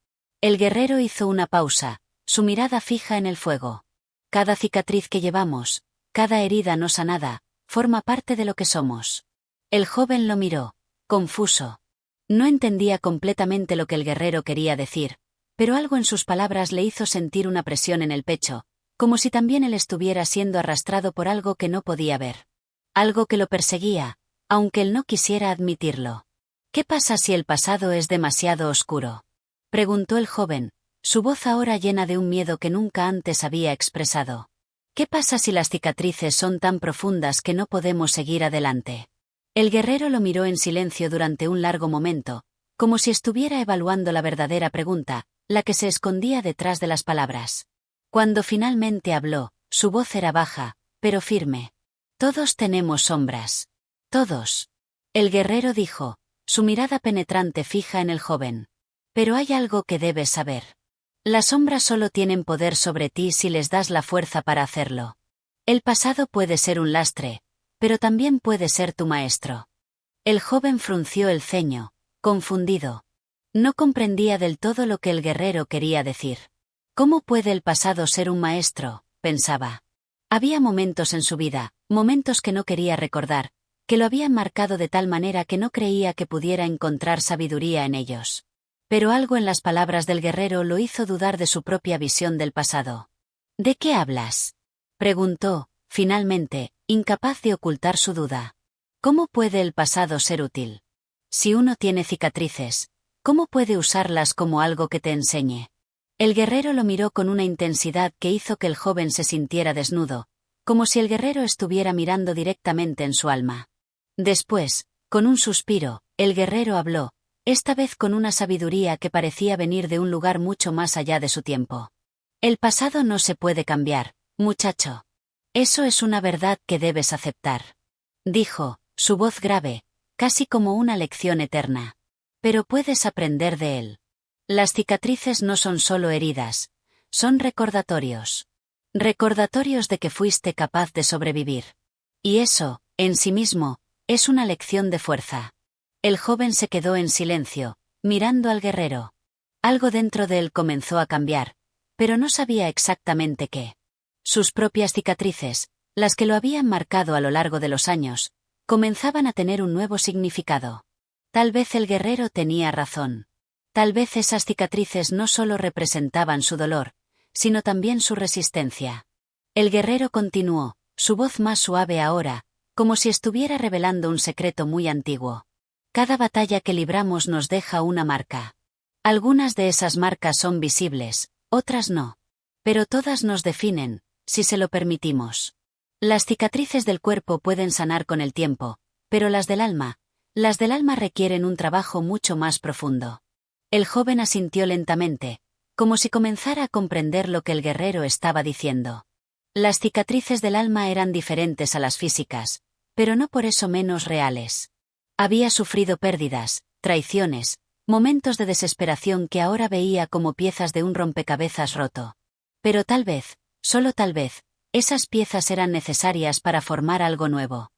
El guerrero hizo una pausa, su mirada fija en el fuego. Cada cicatriz que llevamos, cada herida no sanada, forma parte de lo que somos. El joven lo miró, confuso. No entendía completamente lo que el guerrero quería decir, pero algo en sus palabras le hizo sentir una presión en el pecho, como si también él estuviera siendo arrastrado por algo que no podía ver. Algo que lo perseguía, aunque él no quisiera admitirlo. ¿Qué pasa si el pasado es demasiado oscuro?, preguntó el joven, su voz ahora llena de un miedo que nunca antes había expresado. ¿Qué pasa si las cicatrices son tan profundas que no podemos seguir adelante? El guerrero lo miró en silencio durante un largo momento, como si estuviera evaluando la verdadera pregunta, la que se escondía detrás de las palabras. Cuando finalmente habló, su voz era baja, pero firme. Todos tenemos sombras. Todos. El guerrero dijo, su mirada penetrante fija en el joven. Pero hay algo que debes saber. Las sombras solo tienen poder sobre ti si les das la fuerza para hacerlo. El pasado puede ser un lastre, pero también puede ser tu maestro. El joven frunció el ceño, confundido. No comprendía del todo lo que el guerrero quería decir. ¿Cómo puede el pasado ser un maestro?, pensaba. Había momentos en su vida, momentos que no quería recordar, que lo habían marcado de tal manera que no creía que pudiera encontrar sabiduría en ellos. Pero algo en las palabras del guerrero lo hizo dudar de su propia visión del pasado. ¿De qué hablas?, preguntó, finalmente, incapaz de ocultar su duda. ¿Cómo puede el pasado ser útil? Si uno tiene cicatrices, ¿cómo puede usarlas como algo que te enseñe? El guerrero lo miró con una intensidad que hizo que el joven se sintiera desnudo, como si el guerrero estuviera mirando directamente en su alma. Después, con un suspiro, el guerrero habló, esta vez con una sabiduría que parecía venir de un lugar mucho más allá de su tiempo. El pasado no se puede cambiar, muchacho. Eso es una verdad que debes aceptar. Dijo, su voz grave, casi como una lección eterna. Pero puedes aprender de él. Las cicatrices no son solo heridas, son recordatorios. Recordatorios de que fuiste capaz de sobrevivir. Y eso, en sí mismo, es una lección de fuerza. El joven se quedó en silencio, mirando al guerrero. Algo dentro de él comenzó a cambiar, pero no sabía exactamente qué. Sus propias cicatrices, las que lo habían marcado a lo largo de los años, comenzaban a tener un nuevo significado. Tal vez el guerrero tenía razón. Tal vez esas cicatrices no solo representaban su dolor, sino también su resistencia. El guerrero continuó, su voz más suave ahora, como si estuviera revelando un secreto muy antiguo. Cada batalla que libramos nos deja una marca. Algunas de esas marcas son visibles, otras no. Pero todas nos definen, si se lo permitimos. Las cicatrices del cuerpo pueden sanar con el tiempo, pero las del alma requieren un trabajo mucho más profundo. El joven asintió lentamente, como si comenzara a comprender lo que el guerrero estaba diciendo. Las cicatrices del alma eran diferentes a las físicas, pero no por eso menos reales. Había sufrido pérdidas, traiciones, momentos de desesperación que ahora veía como piezas de un rompecabezas roto. Pero tal vez, solo tal vez, esas piezas eran necesarias para formar algo nuevo.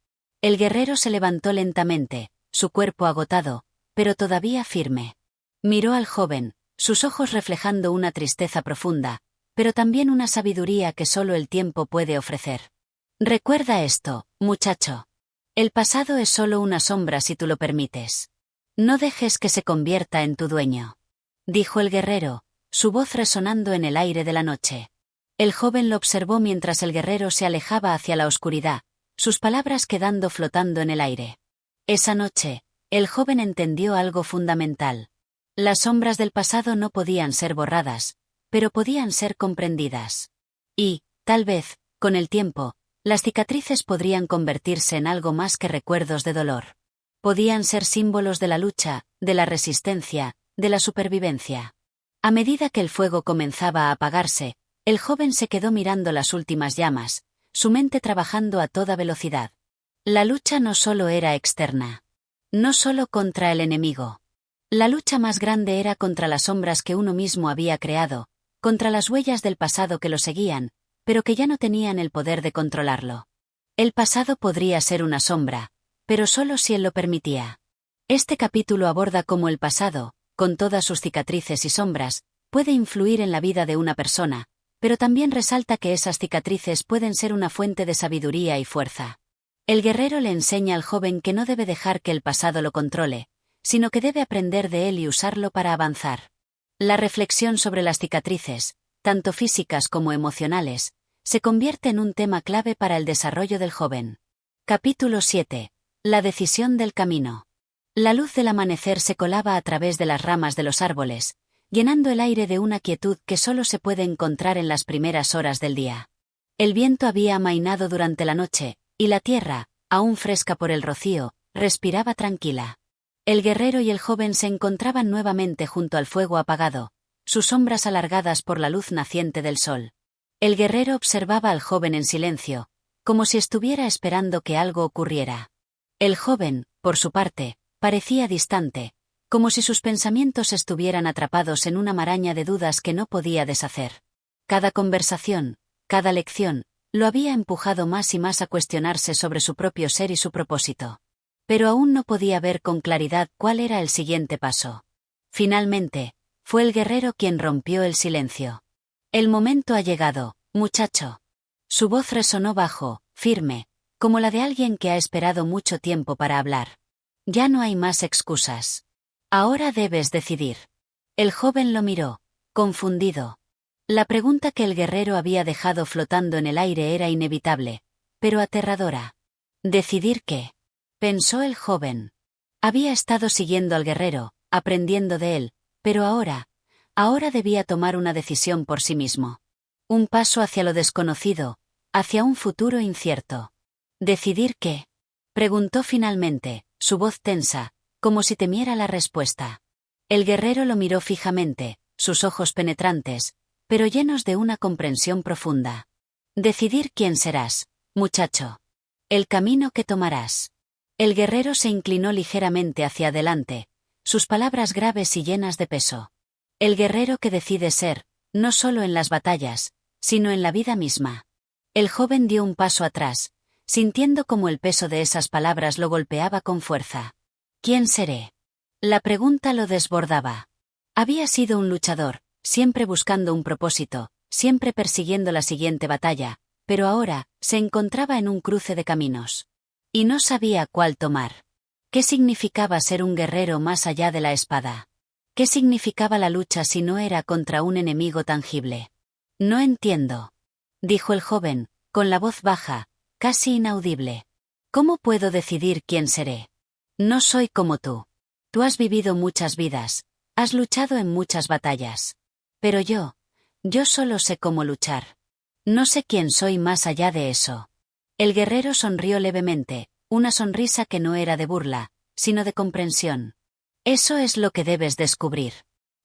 El guerrero se levantó lentamente, su cuerpo agotado, pero todavía firme. Miró al joven, sus ojos reflejando una tristeza profunda, pero también una sabiduría que solo el tiempo puede ofrecer. Recuerda esto, muchacho. El pasado es solo una sombra si tú lo permites. No dejes que se convierta en tu dueño. Dijo el guerrero, su voz resonando en el aire de la noche. El joven lo observó mientras el guerrero se alejaba hacia la oscuridad, sus palabras quedando flotando en el aire. Esa noche, el joven entendió algo fundamental. Las sombras del pasado no podían ser borradas, pero podían ser comprendidas. Y, tal vez, con el tiempo, las cicatrices podrían convertirse en algo más que recuerdos de dolor. Podían ser símbolos de la lucha, de la resistencia, de la supervivencia. A medida que el fuego comenzaba a apagarse, el joven se quedó mirando las últimas llamas, su mente trabajando a toda velocidad. La lucha no solo era externa. No solo contra el enemigo. La lucha más grande era contra las sombras que uno mismo había creado, contra las huellas del pasado que lo seguían, pero que ya no tenían el poder de controlarlo. El pasado podría ser una sombra, pero solo si él lo permitía. Este capítulo aborda cómo el pasado, con todas sus cicatrices y sombras, puede influir en la vida de una persona, pero también resalta que esas cicatrices pueden ser una fuente de sabiduría y fuerza. El guerrero le enseña al joven que no debe dejar que el pasado lo controle, sino que debe aprender de él y usarlo para avanzar. La reflexión sobre las cicatrices, tanto físicas como emocionales, se convierte en un tema clave para el desarrollo del joven. Capítulo 7. La decisión del camino. La luz del amanecer se colaba a través de las ramas de los árboles, llenando el aire de una quietud que solo se puede encontrar en las primeras horas del día. El viento había amainado durante la noche, y la tierra, aún fresca por el rocío, respiraba tranquila. El guerrero y el joven se encontraban nuevamente junto al fuego apagado, sus sombras alargadas por la luz naciente del sol. El guerrero observaba al joven en silencio, como si estuviera esperando que algo ocurriera. El joven, por su parte, parecía distante, como si sus pensamientos estuvieran atrapados en una maraña de dudas que no podía deshacer. Cada conversación, cada lección, lo había empujado más y más a cuestionarse sobre su propio ser y su propósito. Pero aún no podía ver con claridad cuál era el siguiente paso. Finalmente, fue el guerrero quien rompió el silencio. El momento ha llegado, muchacho. Su voz resonó bajo, firme, como la de alguien que ha esperado mucho tiempo para hablar. Ya no hay más excusas. Ahora debes decidir. El joven lo miró, confundido. La pregunta que el guerrero había dejado flotando en el aire era inevitable, pero aterradora. ¿Decidir qué? Pensó el joven. Había estado siguiendo al guerrero, aprendiendo de él, pero ahora debía tomar una decisión por sí mismo. Un paso hacia lo desconocido, hacia un futuro incierto. ¿Decidir qué? Preguntó finalmente, su voz tensa, como si temiera la respuesta. El guerrero lo miró fijamente, sus ojos penetrantes, pero llenos de una comprensión profunda. Decidir quién serás, muchacho. El camino que tomarás. El guerrero se inclinó ligeramente hacia adelante, sus palabras graves y llenas de peso. El guerrero que decide ser, no solo en las batallas, sino en la vida misma. El joven dio un paso atrás, sintiendo como el peso de esas palabras lo golpeaba con fuerza. ¿Quién seré? La pregunta lo desbordaba. Había sido un luchador, siempre buscando un propósito, siempre persiguiendo la siguiente batalla, pero ahora se encontraba en un cruce de caminos. Y no sabía cuál tomar. ¿Qué significaba ser un guerrero más allá de la espada? ¿Qué significaba la lucha si no era contra un enemigo tangible? No entiendo, dijo el joven, con la voz baja, casi inaudible. ¿Cómo puedo decidir quién seré? No soy como tú. Tú has vivido muchas vidas, has luchado en muchas batallas. Pero yo solo sé cómo luchar. No sé quién soy más allá de eso. El guerrero sonrió levemente, una sonrisa que no era de burla, sino de comprensión. Eso es lo que debes descubrir,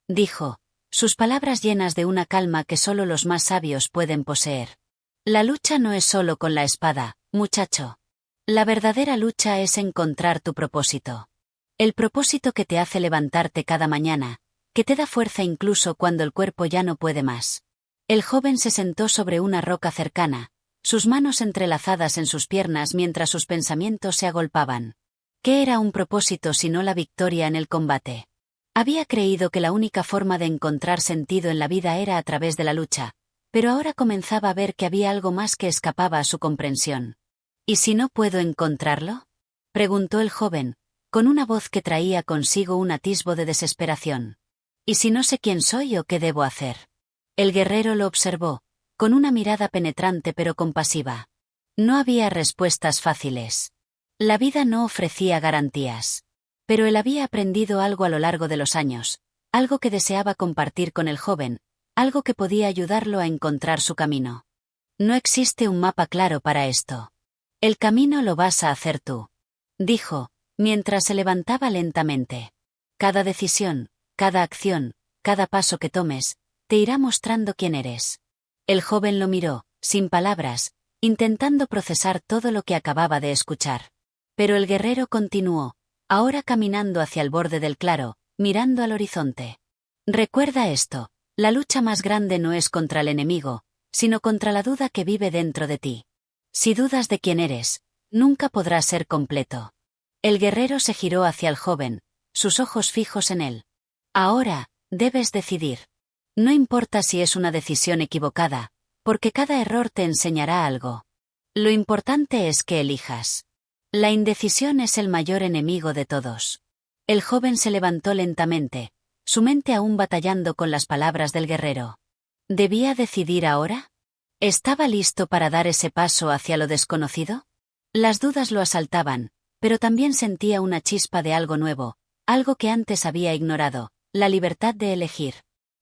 dijo, sus palabras llenas de una calma que solo los más sabios pueden poseer. La lucha no es solo con la espada, muchacho. La verdadera lucha es encontrar tu propósito. El propósito que te hace levantarte cada mañana, que te da fuerza incluso cuando el cuerpo ya no puede más. El joven se sentó sobre una roca cercana, sus manos entrelazadas en sus piernas mientras sus pensamientos se agolpaban. ¿Qué era un propósito sino la victoria en el combate? Había creído que la única forma de encontrar sentido en la vida era a través de la lucha, pero ahora comenzaba a ver que había algo más que escapaba a su comprensión. ¿Y si no puedo encontrarlo? Preguntó el joven, con una voz que traía consigo un atisbo de desesperación. ¿Y si no sé quién soy o qué debo hacer? El guerrero lo observó, con una mirada penetrante pero compasiva. No había respuestas fáciles. La vida no ofrecía garantías. Pero él había aprendido algo a lo largo de los años, algo que deseaba compartir con el joven, algo que podía ayudarlo a encontrar su camino. No existe un mapa claro para esto. El camino lo vas a hacer tú, dijo, mientras se levantaba lentamente. Cada decisión, cada acción, cada paso que tomes, te irá mostrando quién eres. El joven lo miró, sin palabras, intentando procesar todo lo que acababa de escuchar. Pero el guerrero continuó, ahora caminando hacia el borde del claro, mirando al horizonte. Recuerda esto, la lucha más grande no es contra el enemigo, sino contra la duda que vive dentro de ti. Si dudas de quién eres, nunca podrás ser completo. El guerrero se giró hacia el joven, sus ojos fijos en él. Ahora, debes decidir. No importa si es una decisión equivocada, porque cada error te enseñará algo. Lo importante es que elijas. La indecisión es el mayor enemigo de todos. El joven se levantó lentamente, su mente aún batallando con las palabras del guerrero. ¿Debía decidir ahora? ¿Estaba listo para dar ese paso hacia lo desconocido? Las dudas lo asaltaban, pero también sentía una chispa de algo nuevo, algo que antes había ignorado, la libertad de elegir.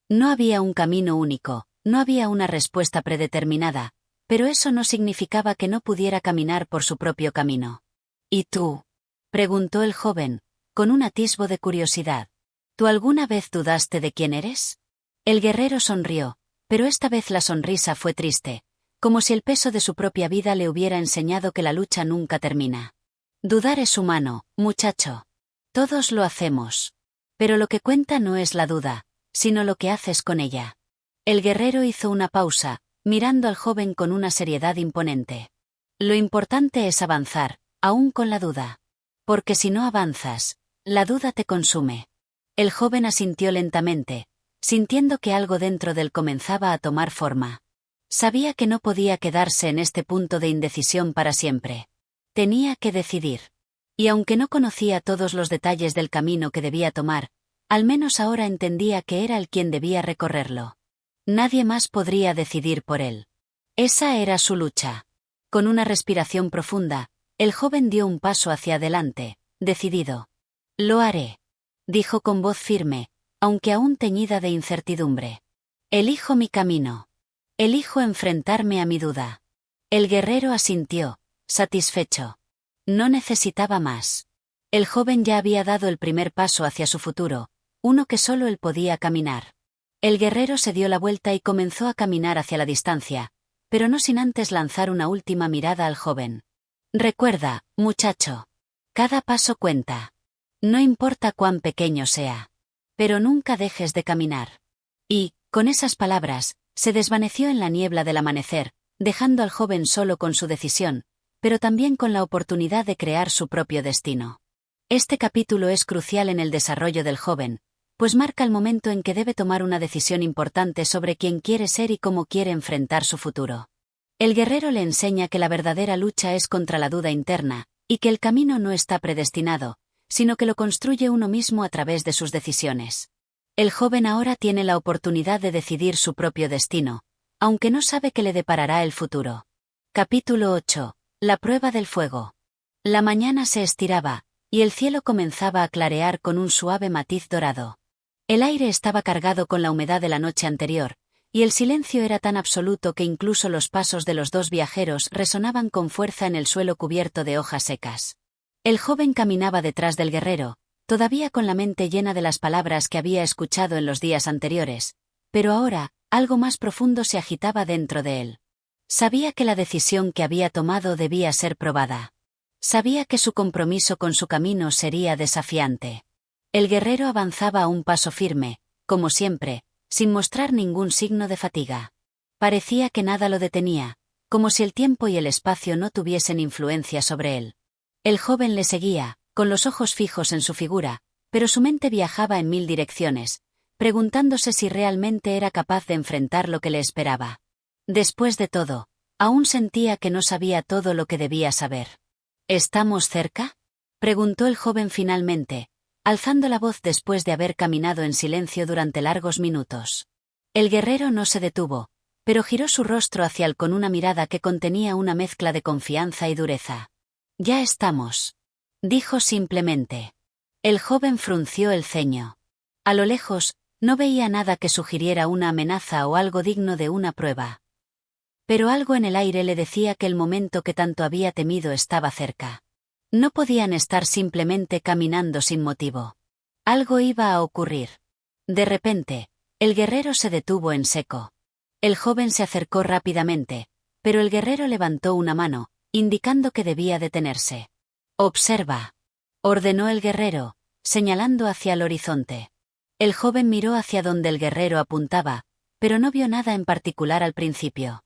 No había un camino único, no había una respuesta predeterminada, pero eso no significaba que no pudiera caminar por su propio camino. ¿Y tú? Preguntó el joven, con un atisbo de curiosidad. ¿Tú alguna vez dudaste de quién eres? El guerrero sonrió, pero esta vez la sonrisa fue triste, como si el peso de su propia vida le hubiera enseñado que la lucha nunca termina. Dudar es humano, muchacho. Todos lo hacemos. Pero lo que cuenta no es la duda, sino lo que haces con ella. El guerrero hizo una pausa, mirando al joven con una seriedad imponente. Lo importante es avanzar, aún con la duda. Porque si no avanzas, la duda te consume. El joven asintió lentamente, sintiendo que algo dentro de él comenzaba a tomar forma. Sabía que no podía quedarse en este punto de indecisión para siempre. Tenía que decidir. Y aunque no conocía todos los detalles del camino que debía tomar, al menos ahora entendía que era él quien debía recorrerlo. Nadie más podría decidir por él. Esa era su lucha. Con una respiración profunda, el joven dio un paso hacia adelante, decidido. Lo haré, dijo con voz firme, aunque aún teñida de incertidumbre. Elijo mi camino. Elijo enfrentarme a mi duda. El guerrero asintió, satisfecho. No necesitaba más. El joven ya había dado el primer paso hacia su futuro, uno que solo él podía caminar. El guerrero se dio la vuelta y comenzó a caminar hacia la distancia, pero no sin antes lanzar una última mirada al joven. Recuerda, muchacho. Cada paso cuenta. No importa cuán pequeño sea. Pero nunca dejes de caminar. Y, con esas palabras, se desvaneció en la niebla del amanecer, dejando al joven solo con su decisión, pero también con la oportunidad de crear su propio destino. Este capítulo es crucial en el desarrollo del joven, pues marca el momento en que debe tomar una decisión importante sobre quién quiere ser y cómo quiere enfrentar su futuro. El guerrero le enseña que la verdadera lucha es contra la duda interna, y que el camino no está predestinado, sino que lo construye uno mismo a través de sus decisiones. El joven ahora tiene la oportunidad de decidir su propio destino, aunque no sabe qué le deparará el futuro. Capítulo 8. La prueba del fuego. La mañana se estiraba, y el cielo comenzaba a clarear con un suave matiz dorado. El aire estaba cargado con la humedad de la noche anterior, y el silencio era tan absoluto que incluso los pasos de los dos viajeros resonaban con fuerza en el suelo cubierto de hojas secas. El joven caminaba detrás del guerrero, todavía con la mente llena de las palabras que había escuchado en los días anteriores, pero ahora, algo más profundo se agitaba dentro de él. Sabía que la decisión que había tomado debía ser probada. Sabía que su compromiso con su camino sería desafiante. El guerrero avanzaba a un paso firme, como siempre, sin mostrar ningún signo de fatiga. Parecía que nada lo detenía, como si el tiempo y el espacio no tuviesen influencia sobre él. El joven le seguía, con los ojos fijos en su figura, pero su mente viajaba en mil direcciones, preguntándose si realmente era capaz de enfrentar lo que le esperaba. Después de todo, aún sentía que no sabía todo lo que debía saber. ¿Estamos cerca?, preguntó el joven finalmente, alzando la voz después de haber caminado en silencio durante largos minutos. El guerrero no se detuvo, pero giró su rostro hacia él con una mirada que contenía una mezcla de confianza y dureza. Ya estamos, dijo simplemente. El joven frunció el ceño. A lo lejos, no veía nada que sugiriera una amenaza o algo digno de una prueba. Pero algo en el aire le decía que el momento que tanto había temido estaba cerca. No podían estar simplemente caminando sin motivo. Algo iba a ocurrir. De repente, el guerrero se detuvo en seco. El joven se acercó rápidamente, pero el guerrero levantó una mano, indicando que debía detenerse. «Observa», ordenó el guerrero, señalando hacia el horizonte. El joven miró hacia donde el guerrero apuntaba, pero no vio nada en particular al principio.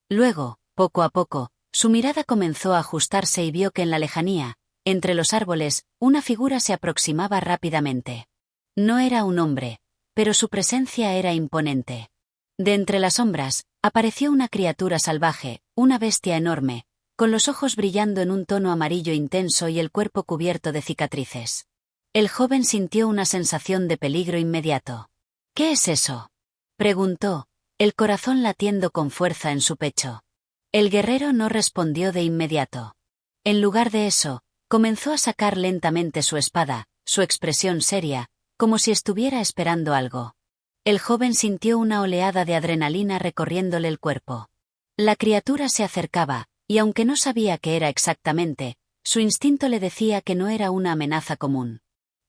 Luego, poco a poco, su mirada comenzó a ajustarse y vio que en la lejanía, entre los árboles, una figura se aproximaba rápidamente. No era un hombre, pero su presencia era imponente. De entre las sombras, apareció una criatura salvaje, una bestia enorme, con los ojos brillando en un tono amarillo intenso y el cuerpo cubierto de cicatrices. El joven sintió una sensación de peligro inmediato. ¿Qué es eso?, preguntó, el corazón latiendo con fuerza en su pecho. El guerrero no respondió de inmediato. En lugar de eso, comenzó a sacar lentamente su espada, su expresión seria, como si estuviera esperando algo. El joven sintió una oleada de adrenalina recorriéndole el cuerpo. La criatura se acercaba, y aunque no sabía qué era exactamente, su instinto le decía que no era una amenaza común.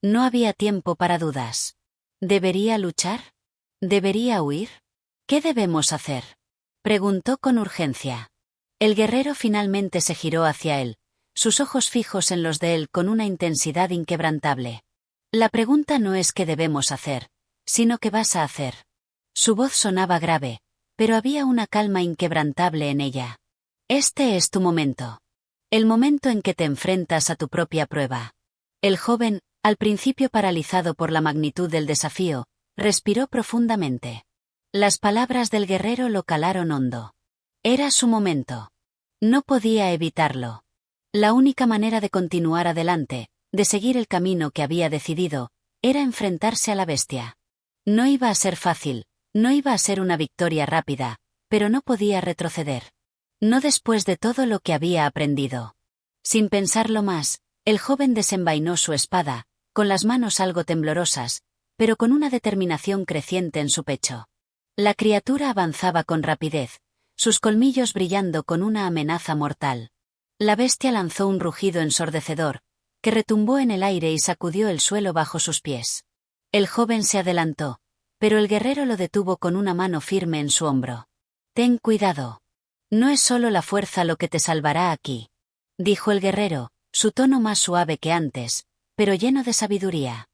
No había tiempo para dudas. ¿Debería luchar? ¿Debería huir? ¿Qué debemos hacer?, preguntó con urgencia. El guerrero finalmente se giró hacia él, sus ojos fijos en los de él con una intensidad inquebrantable. La pregunta no es qué debemos hacer, sino qué vas a hacer. Su voz sonaba grave, pero había una calma inquebrantable en ella. Este es tu momento. El momento en que te enfrentas a tu propia prueba. El joven, al principio paralizado por la magnitud del desafío, respiró profundamente. Las palabras del guerrero lo calaron hondo. Era su momento. No podía evitarlo. La única manera de continuar adelante, de seguir el camino que había decidido, era enfrentarse a la bestia. No iba a ser fácil, no iba a ser una victoria rápida, pero no podía retroceder. No después de todo lo que había aprendido. Sin pensarlo más, el joven desenvainó su espada, con las manos algo temblorosas, pero con una determinación creciente en su pecho. La criatura avanzaba con rapidez, sus colmillos brillando con una amenaza mortal. La bestia lanzó un rugido ensordecedor, que retumbó en el aire y sacudió el suelo bajo sus pies. El joven se adelantó, pero el guerrero lo detuvo con una mano firme en su hombro. «Ten cuidado. No es solo la fuerza lo que te salvará aquí», dijo el guerrero, su tono más suave que antes, pero lleno de sabiduría.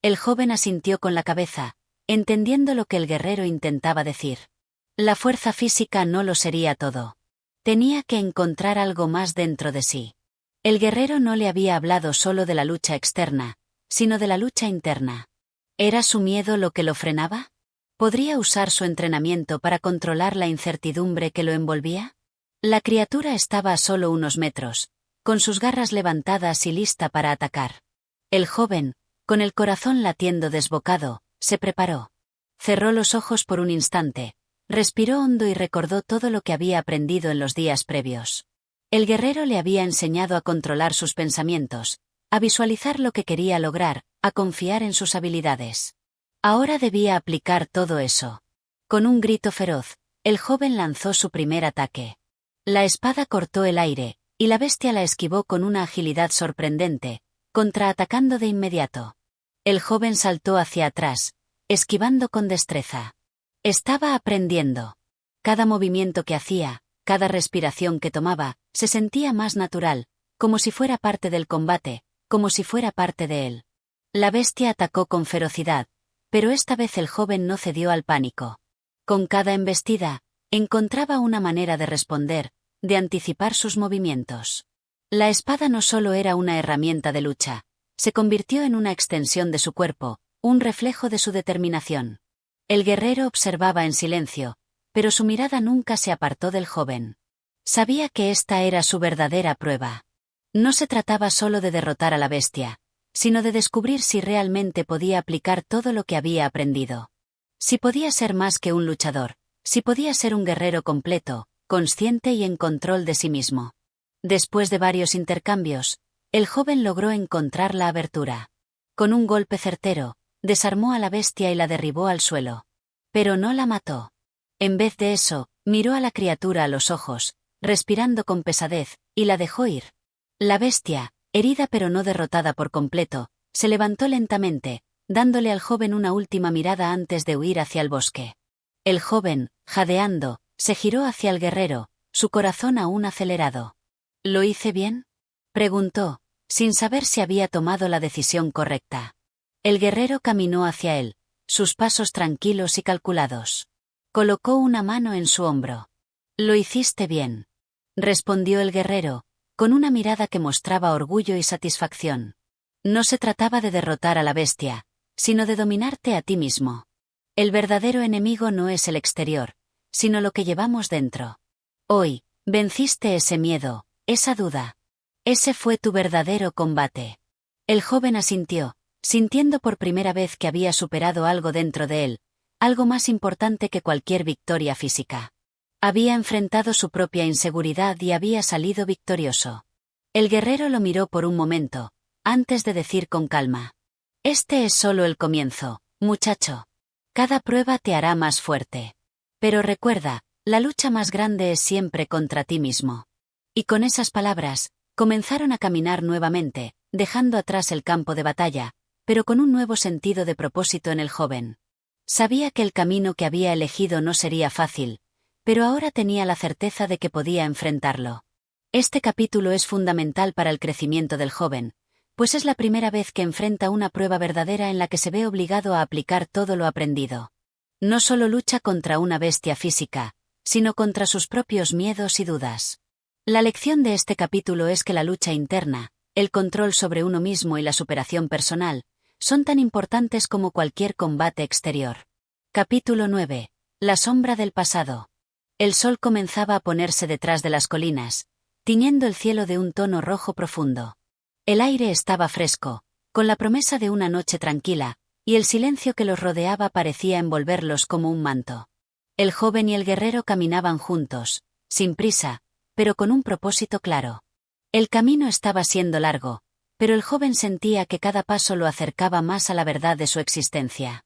El joven asintió con la cabeza, entendiendo lo que el guerrero intentaba decir. La fuerza física no lo sería todo. Tenía que encontrar algo más dentro de sí. El guerrero no le había hablado solo de la lucha externa, sino de la lucha interna. ¿Era su miedo lo que lo frenaba? ¿Podría usar su entrenamiento para controlar la incertidumbre que lo envolvía? La criatura estaba a solo unos metros, con sus garras levantadas y lista para atacar. El joven, con el corazón latiendo desbocado, se preparó. Cerró los ojos por un instante, respiró hondo y recordó todo lo que había aprendido en los días previos. El guerrero le había enseñado a controlar sus pensamientos, a visualizar lo que quería lograr, a confiar en sus habilidades. Ahora debía aplicar todo eso. Con un grito feroz, el joven lanzó su primer ataque. La espada cortó el aire, y la bestia la esquivó con una agilidad sorprendente, contraatacando de inmediato. El joven saltó hacia atrás, esquivando con destreza. Estaba aprendiendo. Cada movimiento que hacía, cada respiración que tomaba, se sentía más natural, como si fuera parte del combate, como si fuera parte de él. La bestia atacó con ferocidad, pero esta vez el joven no cedió al pánico. Con cada embestida, encontraba una manera de responder, de anticipar sus movimientos. La espada no solo era una herramienta de lucha, se convirtió en una extensión de su cuerpo, un reflejo de su determinación. El guerrero observaba en silencio, pero su mirada nunca se apartó del joven. Sabía que esta era su verdadera prueba. No se trataba solo de derrotar a la bestia, sino de descubrir si realmente podía aplicar todo lo que había aprendido. Si podía ser más que un luchador, si podía ser un guerrero completo, consciente y en control de sí mismo. Después de varios intercambios, el joven logró encontrar la abertura. Con un golpe certero, desarmó a la bestia y la derribó al suelo. Pero no la mató. En vez de eso, miró a la criatura a los ojos, respirando con pesadez, y la dejó ir. La bestia, herida pero no derrotada por completo, se levantó lentamente, dándole al joven una última mirada antes de huir hacia el bosque. El joven, jadeando, se giró hacia el guerrero, su corazón aún acelerado. ¿Lo hice bien?, preguntó, sin saber si había tomado la decisión correcta. El guerrero caminó hacia él, sus pasos tranquilos y calculados. Colocó una mano en su hombro. «Lo hiciste bien», respondió el guerrero, con una mirada que mostraba orgullo y satisfacción. No se trataba de derrotar a la bestia, sino de dominarte a ti mismo. El verdadero enemigo no es el exterior, sino lo que llevamos dentro. Hoy, venciste ese miedo, esa duda. Ese fue tu verdadero combate. El joven asintió, sintiendo por primera vez que había superado algo dentro de él, algo más importante que cualquier victoria física. Había enfrentado su propia inseguridad y había salido victorioso. El guerrero lo miró por un momento, antes de decir con calma: «Este es solo el comienzo, muchacho. Cada prueba te hará más fuerte. Pero recuerda, la lucha más grande es siempre contra ti mismo». Y con esas palabras, comenzaron a caminar nuevamente, dejando atrás el campo de batalla, pero con un nuevo sentido de propósito en el joven. Sabía que el camino que había elegido no sería fácil, pero ahora tenía la certeza de que podía enfrentarlo. Este capítulo es fundamental para el crecimiento del joven, pues es la primera vez que enfrenta una prueba verdadera en la que se ve obligado a aplicar todo lo aprendido. No solo lucha contra una bestia física, sino contra sus propios miedos y dudas. La lección de este capítulo es que la lucha interna, el control sobre uno mismo y la superación personal, son tan importantes como cualquier combate exterior. Capítulo 9. La sombra del pasado. El sol comenzaba a ponerse detrás de las colinas, tiñendo el cielo de un tono rojo profundo. El aire estaba fresco, con la promesa de una noche tranquila, y el silencio que los rodeaba parecía envolverlos como un manto. El joven y el guerrero caminaban juntos, sin prisa, pero con un propósito claro. El camino estaba siendo largo, pero el joven sentía que cada paso lo acercaba más a la verdad de su existencia.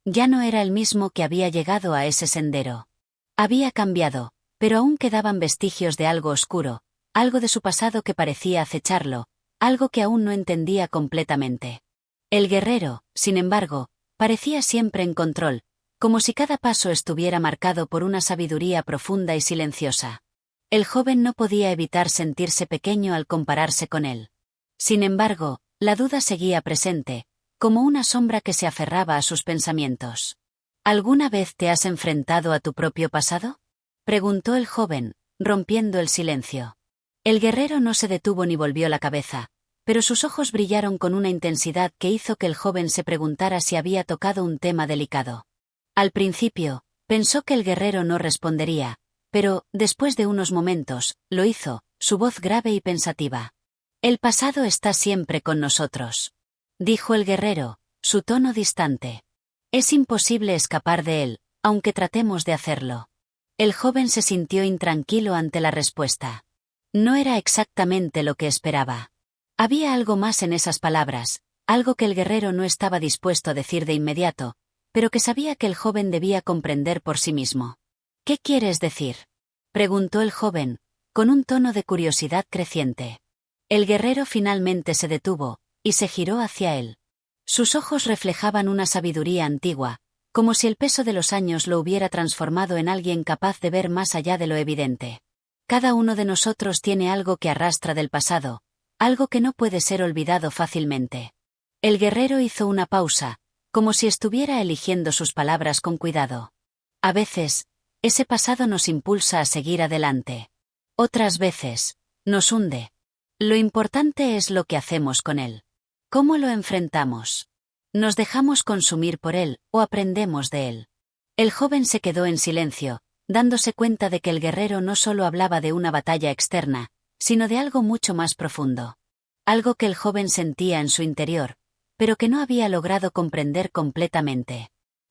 Ya no era el mismo que había llegado a ese sendero. Había cambiado, pero aún quedaban vestigios de algo oscuro, algo de su pasado que parecía acecharlo, algo que aún no entendía completamente. El guerrero, sin embargo, parecía siempre en control, como si cada paso estuviera marcado por una sabiduría profunda y silenciosa. El joven no podía evitar sentirse pequeño al compararse con él. Sin embargo, la duda seguía presente, como una sombra que se aferraba a sus pensamientos. ¿Alguna vez te has enfrentado a tu propio pasado?, preguntó el joven, rompiendo el silencio. El guerrero no se detuvo ni volvió la cabeza, pero sus ojos brillaron con una intensidad que hizo que el joven se preguntara si había tocado un tema delicado. Al principio, pensó que el guerrero no respondería, pero, después de unos momentos, lo hizo, su voz grave y pensativa. «El pasado está siempre con nosotros», dijo el guerrero, su tono distante. «Es imposible escapar de él, aunque tratemos de hacerlo». El joven se sintió intranquilo ante la respuesta. No era exactamente lo que esperaba. Había algo más en esas palabras, algo que el guerrero no estaba dispuesto a decir de inmediato, pero que sabía que el joven debía comprender por sí mismo. «¿Qué quieres decir?», preguntó el joven, con un tono de curiosidad creciente. El guerrero finalmente se detuvo, y se giró hacia él. Sus ojos reflejaban una sabiduría antigua, como si el peso de los años lo hubiera transformado en alguien capaz de ver más allá de lo evidente. Cada uno de nosotros tiene algo que arrastra del pasado, algo que no puede ser olvidado fácilmente. El guerrero hizo una pausa, como si estuviera eligiendo sus palabras con cuidado. A veces, ese pasado nos impulsa a seguir adelante. Otras veces, nos hunde. Lo importante es lo que hacemos con él. ¿Cómo lo enfrentamos? ¿Nos dejamos consumir por él, o aprendemos de él? El joven se quedó en silencio, dándose cuenta de que el guerrero no solo hablaba de una batalla externa, sino de algo mucho más profundo. Algo que el joven sentía en su interior, pero que no había logrado comprender completamente.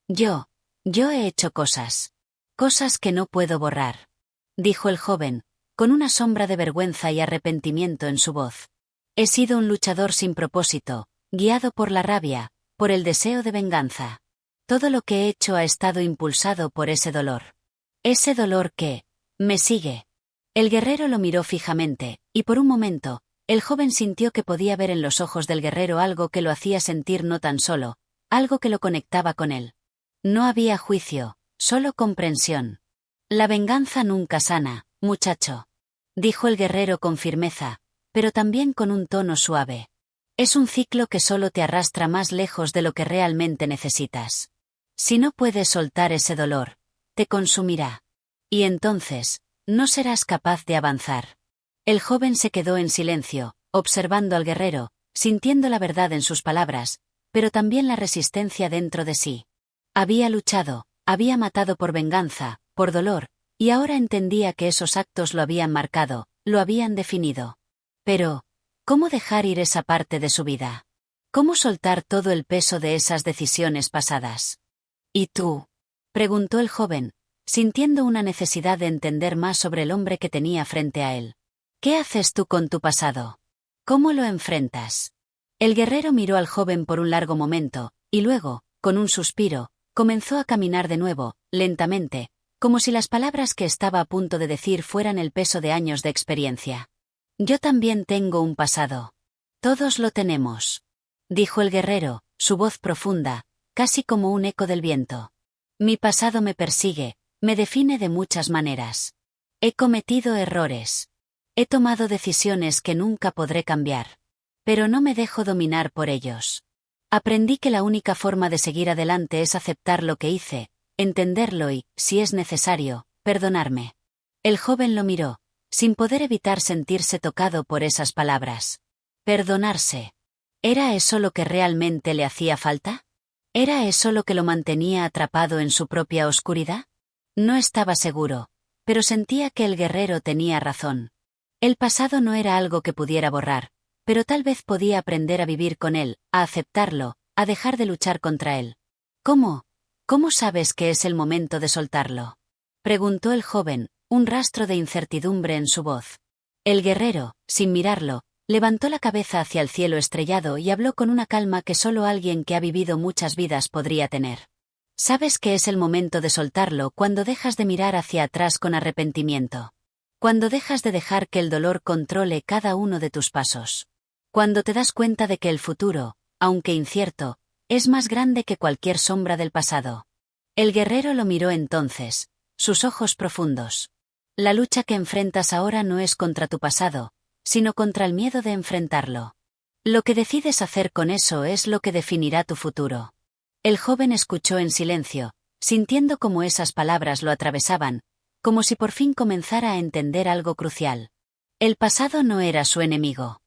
Yo he hecho cosas que no puedo borrar», dijo el joven, con una sombra de vergüenza y arrepentimiento en su voz. «He sido un luchador sin propósito, guiado por la rabia, por el deseo de venganza. Todo lo que he hecho ha estado impulsado por ese dolor. Ese dolor que me sigue». El guerrero lo miró fijamente, y por un momento, el joven sintió que podía ver en los ojos del guerrero algo que lo hacía sentir no tan solo, algo que lo conectaba con él. No había juicio, solo comprensión. «La venganza nunca sana, muchacho», dijo el guerrero con firmeza, pero también con un tono suave. «Es un ciclo que solo te arrastra más lejos de lo que realmente necesitas. Si no puedes soltar ese dolor, te consumirá. Y entonces, no serás capaz de avanzar». El joven se quedó en silencio, observando al guerrero, sintiendo la verdad en sus palabras, pero también la resistencia dentro de sí. Había luchado, había matado por venganza, por dolor, y ahora entendía que esos actos lo habían marcado, lo habían definido. Pero, ¿cómo dejar ir esa parte de su vida? ¿Cómo soltar todo el peso de esas decisiones pasadas? ¿Y tú? Preguntó el joven, sintiendo una necesidad de entender más sobre el hombre que tenía frente a él. ¿Qué haces tú con tu pasado? ¿Cómo lo enfrentas? El guerrero miró al joven por un largo momento, y luego, con un suspiro, comenzó a caminar de nuevo, lentamente, como si las palabras que estaba a punto de decir fueran el peso de años de experiencia. Yo también tengo un pasado. Todos lo tenemos, dijo el guerrero, su voz profunda, casi como un eco del viento. Mi pasado me persigue, me define de muchas maneras. He cometido errores. He tomado decisiones que nunca podré cambiar. Pero no me dejo dominar por ellos. Aprendí que la única forma de seguir adelante es aceptar lo que hice, entenderlo y, si es necesario, perdonarme. El joven lo miró, sin poder evitar sentirse tocado por esas palabras. Perdonarse. ¿Era eso lo que realmente le hacía falta? ¿Era eso lo que lo mantenía atrapado en su propia oscuridad? No estaba seguro, pero sentía que el guerrero tenía razón. El pasado no era algo que pudiera borrar, pero tal vez podía aprender a vivir con él, a aceptarlo, a dejar de luchar contra él. ¿Cómo? ¿Cómo sabes que es el momento de soltarlo? Preguntó el joven, un rastro de incertidumbre en su voz. El guerrero, sin mirarlo, levantó la cabeza hacia el cielo estrellado y habló con una calma que solo alguien que ha vivido muchas vidas podría tener. Sabes que es el momento de soltarlo cuando dejas de mirar hacia atrás con arrepentimiento. Cuando dejas de dejar que el dolor controle cada uno de tus pasos. Cuando te das cuenta de que el futuro, aunque incierto, es más grande que cualquier sombra del pasado. El guerrero lo miró entonces, sus ojos profundos. La lucha que enfrentas ahora no es contra tu pasado, sino contra el miedo de enfrentarlo. Lo que decides hacer con eso es lo que definirá tu futuro. El joven escuchó en silencio, sintiendo cómo esas palabras lo atravesaban, como si por fin comenzara a entender algo crucial. El pasado no era su enemigo.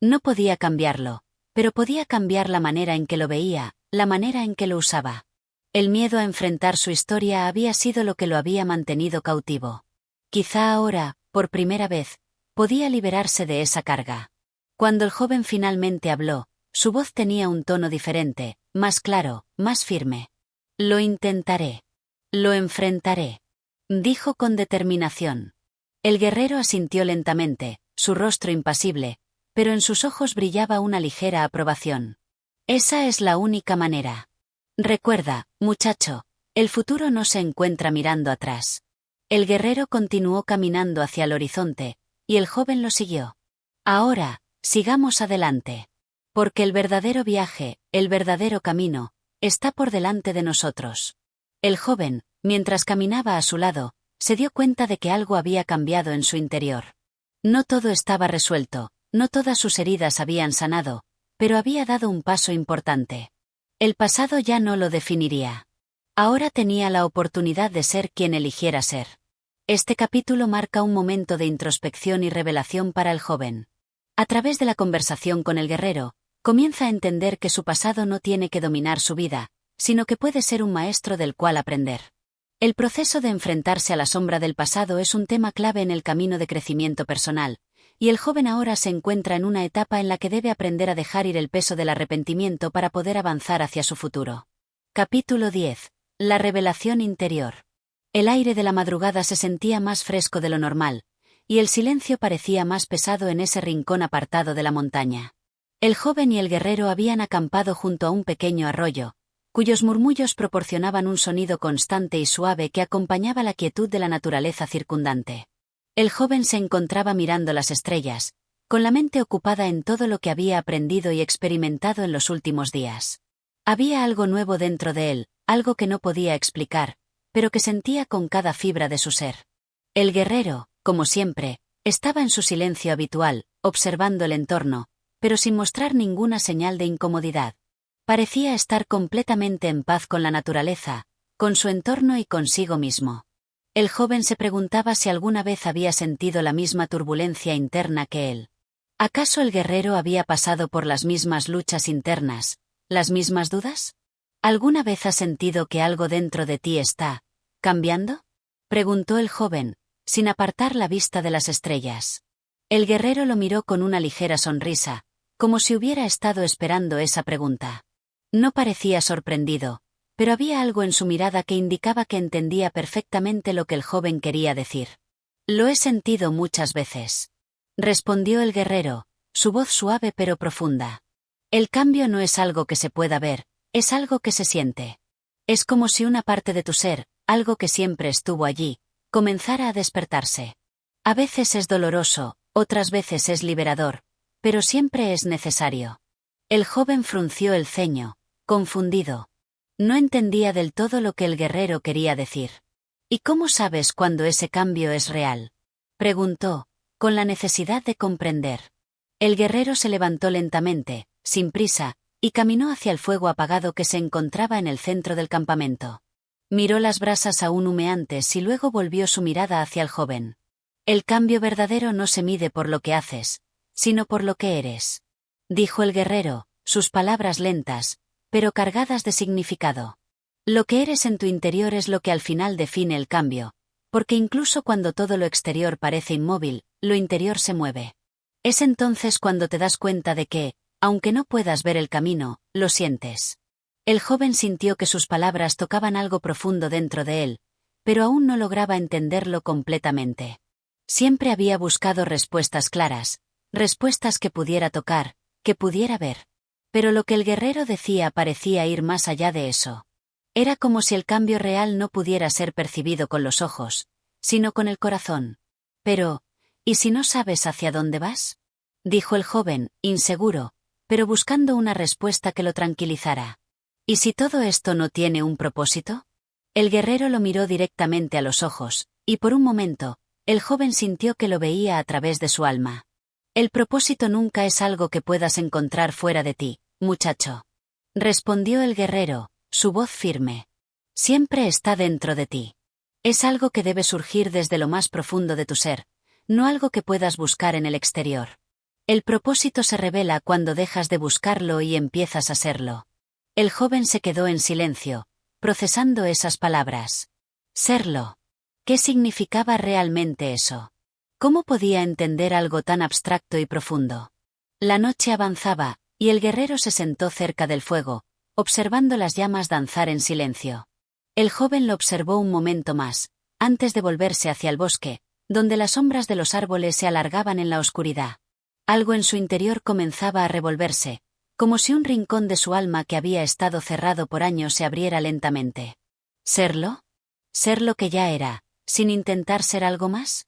No podía cambiarlo, pero podía cambiar la manera en que lo veía, la manera en que lo usaba. El miedo a enfrentar su historia había sido lo que lo había mantenido cautivo. Quizá ahora, por primera vez, podía liberarse de esa carga. Cuando el joven finalmente habló, su voz tenía un tono diferente, más claro, más firme. Lo intentaré. Lo enfrentaré, dijo con determinación. El guerrero asintió lentamente, su rostro impasible, pero en sus ojos brillaba una ligera aprobación. Esa es la única manera. Recuerda, muchacho, el futuro no se encuentra mirando atrás. El guerrero continuó caminando hacia el horizonte, y el joven lo siguió. Ahora, sigamos adelante. Porque el verdadero viaje, el verdadero camino, está por delante de nosotros. El joven, mientras caminaba a su lado, se dio cuenta de que algo había cambiado en su interior. No todo estaba resuelto, no todas sus heridas habían sanado, pero había dado un paso importante. El pasado ya no lo definiría. Ahora tenía la oportunidad de ser quien eligiera ser. Este capítulo marca un momento de introspección y revelación para el joven. A través de la conversación con el guerrero, comienza a entender que su pasado no tiene que dominar su vida, sino que puede ser un maestro del cual aprender. El proceso de enfrentarse a la sombra del pasado es un tema clave en el camino de crecimiento personal, y el joven ahora se encuentra en una etapa en la que debe aprender a dejar ir el peso del arrepentimiento para poder avanzar hacia su futuro. Capítulo 10. La revelación interior. El aire de la madrugada se sentía más fresco de lo normal, y el silencio parecía más pesado en ese rincón apartado de la montaña. El joven y el guerrero habían acampado junto a un pequeño arroyo, cuyos murmullos proporcionaban un sonido constante y suave que acompañaba la quietud de la naturaleza circundante. El joven se encontraba mirando las estrellas, con la mente ocupada en todo lo que había aprendido y experimentado en los últimos días. Había algo nuevo dentro de él, algo que no podía explicar, pero que sentía con cada fibra de su ser. El guerrero, como siempre, estaba en su silencio habitual, observando el entorno, pero sin mostrar ninguna señal de incomodidad. Parecía estar completamente en paz con la naturaleza, con su entorno y consigo mismo. El joven se preguntaba si alguna vez había sentido la misma turbulencia interna que él. ¿Acaso el guerrero había pasado por las mismas luchas internas, las mismas dudas? ¿Alguna vez has sentido que algo dentro de ti está cambiando? Preguntó el joven, sin apartar la vista de las estrellas. El guerrero lo miró con una ligera sonrisa, como si hubiera estado esperando esa pregunta. No parecía sorprendido, pero había algo en su mirada que indicaba que entendía perfectamente lo que el joven quería decir. Lo he sentido muchas veces, respondió el guerrero, su voz suave pero profunda. El cambio no es algo que se pueda ver, es algo que se siente. Es como si una parte de tu ser, algo que siempre estuvo allí, comenzara a despertarse. A veces es doloroso, otras veces es liberador, pero siempre es necesario. El joven frunció el ceño, confundido. No entendía del todo lo que el guerrero quería decir. ¿Y cómo sabes cuándo ese cambio es real?, preguntó, con la necesidad de comprender. El guerrero se levantó lentamente, sin prisa, y caminó hacia el fuego apagado que se encontraba en el centro del campamento. Miró las brasas aún humeantes y luego volvió su mirada hacia el joven. El cambio verdadero no se mide por lo que haces, sino por lo que eres, dijo el guerrero, sus palabras lentas, pero cargadas de significado. Lo que eres en tu interior es lo que al final define el cambio, porque incluso cuando todo lo exterior parece inmóvil, lo interior se mueve. Es entonces cuando te das cuenta de que, aunque no puedas ver el camino, lo sientes. El joven sintió que sus palabras tocaban algo profundo dentro de él, pero aún no lograba entenderlo completamente. Siempre había buscado respuestas claras, respuestas que pudiera tocar, que pudiera ver. Pero lo que el guerrero decía parecía ir más allá de eso. Era como si el cambio real no pudiera ser percibido con los ojos, sino con el corazón. Pero, ¿y si no sabes hacia dónde vas?, dijo el joven, inseguro, pero buscando una respuesta que lo tranquilizara. ¿Y si todo esto no tiene un propósito? El guerrero lo miró directamente a los ojos, y por un momento, el joven sintió que lo veía a través de su alma. El propósito nunca es algo que puedas encontrar fuera de ti, muchacho, respondió el guerrero, su voz firme. Siempre está dentro de ti. Es algo que debe surgir desde lo más profundo de tu ser, no algo que puedas buscar en el exterior. El propósito se revela cuando dejas de buscarlo y empiezas a serlo. El joven se quedó en silencio, procesando esas palabras. Serlo. ¿Qué significaba realmente eso? ¿Cómo podía entender algo tan abstracto y profundo? La noche avanzaba, y el guerrero se sentó cerca del fuego, observando las llamas danzar en silencio. El joven lo observó un momento más, antes de volverse hacia el bosque, donde las sombras de los árboles se alargaban en la oscuridad. Algo en su interior comenzaba a revolverse, como si un rincón de su alma que había estado cerrado por años se abriera lentamente. ¿Serlo? ¿Ser lo que ya era, sin intentar ser algo más?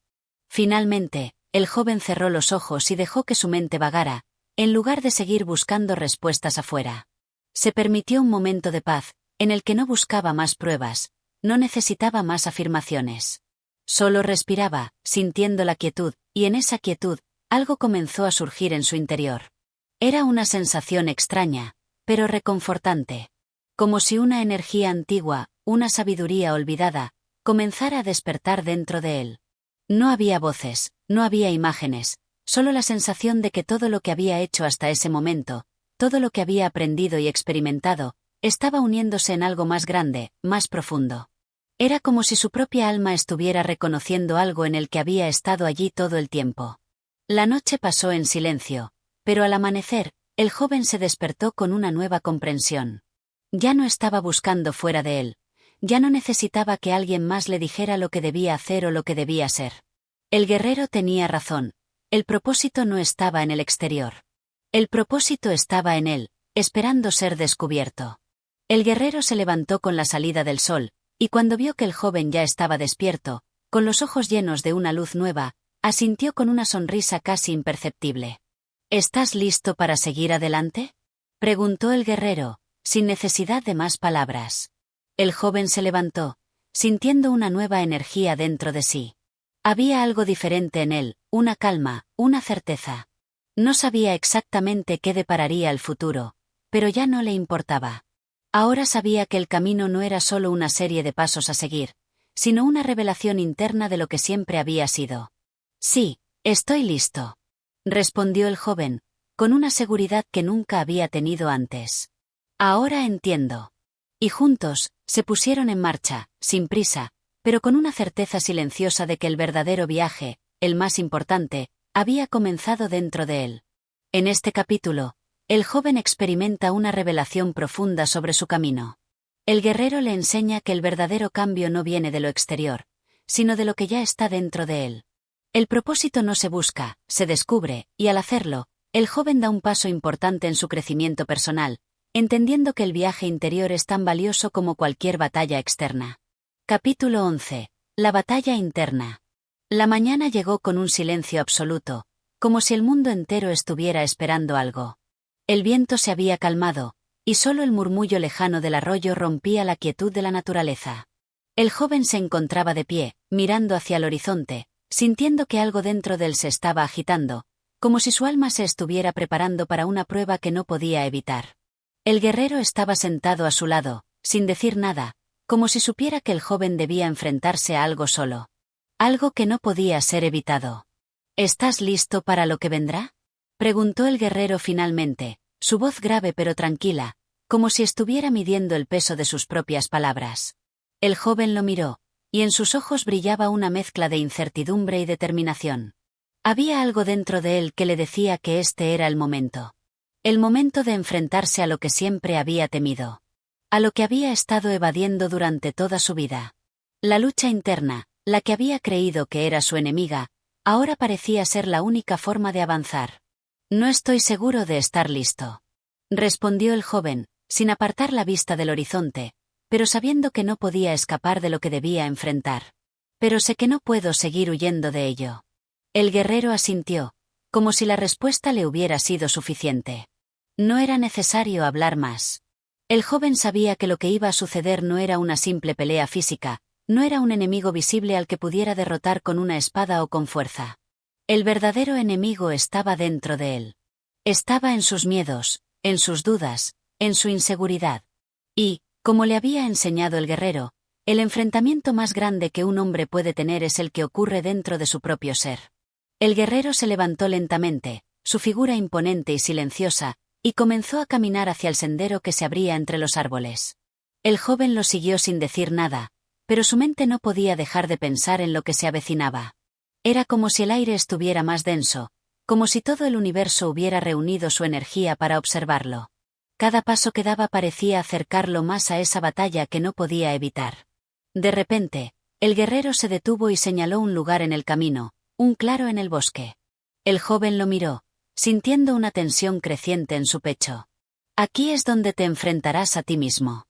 Finalmente, el joven cerró los ojos y dejó que su mente vagara, en lugar de seguir buscando respuestas afuera. Se permitió un momento de paz, en el que no buscaba más pruebas, no necesitaba más afirmaciones. Solo respiraba, sintiendo la quietud, y en esa quietud, algo comenzó a surgir en su interior. Era una sensación extraña, pero reconfortante. Como si una energía antigua, una sabiduría olvidada, comenzara a despertar dentro de él. No había voces, no había imágenes, solo la sensación de que todo lo que había hecho hasta ese momento, todo lo que había aprendido y experimentado, estaba uniéndose en algo más grande, más profundo. Era como si su propia alma estuviera reconociendo algo en el que había estado allí todo el tiempo. La noche pasó en silencio, pero al amanecer, el joven se despertó con una nueva comprensión. Ya no estaba buscando fuera de él, ya no necesitaba que alguien más le dijera lo que debía hacer o lo que debía ser. El guerrero tenía razón, el propósito no estaba en el exterior. El propósito estaba en él, esperando ser descubierto. El guerrero se levantó con la salida del sol, y cuando vio que el joven ya estaba despierto, con los ojos llenos de una luz nueva, asintió con una sonrisa casi imperceptible. ¿Estás listo para seguir adelante?, preguntó el guerrero, sin necesidad de más palabras. El joven se levantó, sintiendo una nueva energía dentro de sí. Había algo diferente en él, una calma, una certeza. No sabía exactamente qué depararía el futuro, pero ya no le importaba. Ahora sabía que el camino no era solo una serie de pasos a seguir, sino una revelación interna de lo que siempre había sido. Sí, estoy listo, respondió el joven, con una seguridad que nunca había tenido antes. Ahora entiendo. Y juntos, se pusieron en marcha, sin prisa, pero con una certeza silenciosa de que el verdadero viaje, el más importante, había comenzado dentro de él. En este capítulo, el joven experimenta una revelación profunda sobre su camino. El guerrero le enseña que el verdadero cambio no viene de lo exterior, sino de lo que ya está dentro de él. El propósito no se busca, se descubre, y al hacerlo, el joven da un paso importante en su crecimiento personal, entendiendo que el viaje interior es tan valioso como cualquier batalla externa. Capítulo 11. La batalla interna. La mañana llegó con un silencio absoluto, como si el mundo entero estuviera esperando algo. El viento se había calmado, y solo el murmullo lejano del arroyo rompía la quietud de la naturaleza. El joven se encontraba de pie, mirando hacia el horizonte, sintiendo que algo dentro de él se estaba agitando, como si su alma se estuviera preparando para una prueba que no podía evitar. El guerrero estaba sentado a su lado, sin decir nada, como si supiera que el joven debía enfrentarse a algo solo. Algo que no podía ser evitado. ¿Estás listo para lo que vendrá?, preguntó el guerrero finalmente, su voz grave pero tranquila, como si estuviera midiendo el peso de sus propias palabras. El joven lo miró, y en sus ojos brillaba una mezcla de incertidumbre y determinación. Había algo dentro de él que le decía que este era el momento. El momento de enfrentarse a lo que siempre había temido. A lo que había estado evadiendo durante toda su vida. La lucha interna, la que había creído que era su enemiga, ahora parecía ser la única forma de avanzar. No estoy seguro de estar listo, respondió el joven, sin apartar la vista del horizonte, pero sabiendo que no podía escapar de lo que debía enfrentar. Pero sé que no puedo seguir huyendo de ello. El guerrero asintió, como si la respuesta le hubiera sido suficiente. No era necesario hablar más. El joven sabía que lo que iba a suceder no era una simple pelea física, no era un enemigo visible al que pudiera derrotar con una espada o con fuerza. El verdadero enemigo estaba dentro de él. Estaba en sus miedos, en sus dudas, en su inseguridad. Y, como le había enseñado el guerrero, el enfrentamiento más grande que un hombre puede tener es el que ocurre dentro de su propio ser. El guerrero se levantó lentamente, su figura imponente y silenciosa, y comenzó a caminar hacia el sendero que se abría entre los árboles. El joven lo siguió sin decir nada, pero su mente no podía dejar de pensar en lo que se avecinaba. Era como si el aire estuviera más denso, como si todo el universo hubiera reunido su energía para observarlo. Cada paso que daba parecía acercarlo más a esa batalla que no podía evitar. De repente, el guerrero se detuvo y señaló un lugar en el camino, un claro en el bosque. El joven lo miró, sintiendo una tensión creciente en su pecho. Aquí es donde te enfrentarás a ti mismo,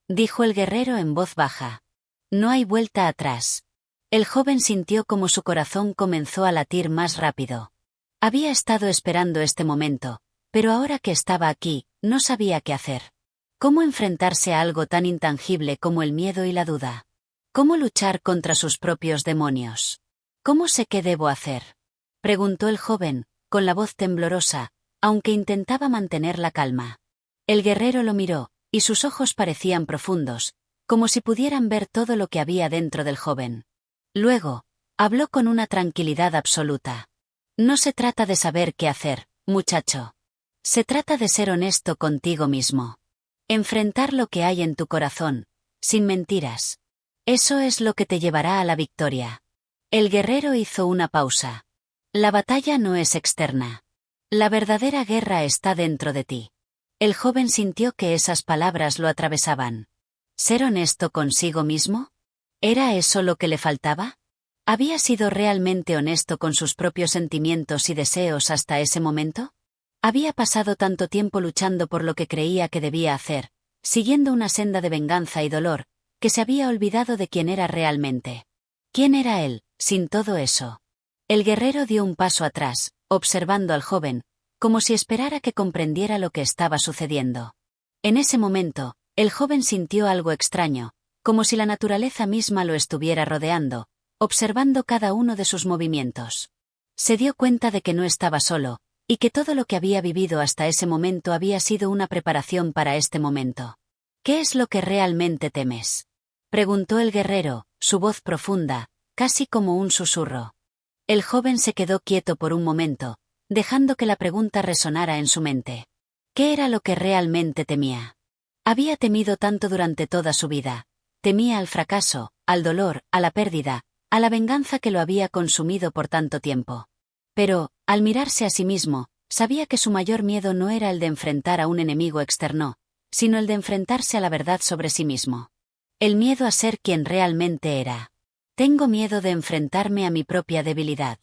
dijo el guerrero en voz baja. No hay vuelta atrás. El joven sintió como su corazón comenzó a latir más rápido. Había estado esperando este momento, pero ahora que estaba aquí, no sabía qué hacer. ¿Cómo enfrentarse a algo tan intangible como el miedo y la duda? ¿Cómo luchar contra sus propios demonios? ¿Cómo sé qué debo hacer?, preguntó el joven, con la voz temblorosa, aunque intentaba mantener la calma. El guerrero lo miró, y sus ojos parecían profundos, como si pudieran ver todo lo que había dentro del joven. Luego, habló con una tranquilidad absoluta. No se trata de saber qué hacer, muchacho. Se trata de ser honesto contigo mismo. Enfrentar lo que hay en tu corazón, sin mentiras. Eso es lo que te llevará a la victoria. El guerrero hizo una pausa. La batalla no es externa. La verdadera guerra está dentro de ti. El joven sintió que esas palabras lo atravesaban. ¿Ser honesto consigo mismo? ¿Era eso lo que le faltaba? ¿Había sido realmente honesto con sus propios sentimientos y deseos hasta ese momento? Había pasado tanto tiempo luchando por lo que creía que debía hacer, siguiendo una senda de venganza y dolor, que se había olvidado de quién era realmente. ¿Quién era él, sin todo eso? El guerrero dio un paso atrás, observando al joven, como si esperara que comprendiera lo que estaba sucediendo. En ese momento, el joven sintió algo extraño, como si la naturaleza misma lo estuviera rodeando, observando cada uno de sus movimientos. Se dio cuenta de que no estaba solo, y que todo lo que había vivido hasta ese momento había sido una preparación para este momento. ¿Qué es lo que realmente temes?, preguntó el guerrero, su voz profunda, casi como un susurro. El joven se quedó quieto por un momento, dejando que la pregunta resonara en su mente. ¿Qué era lo que realmente temía? Había temido tanto durante toda su vida. Temía al fracaso, al dolor, a la pérdida, a la venganza que lo había consumido por tanto tiempo. Pero, al mirarse a sí mismo, Sabía que su mayor miedo no era el de enfrentar a un enemigo externo, sino el de enfrentarse a la verdad sobre sí mismo. El miedo a ser quien realmente era. Tengo miedo de enfrentarme a mi propia debilidad.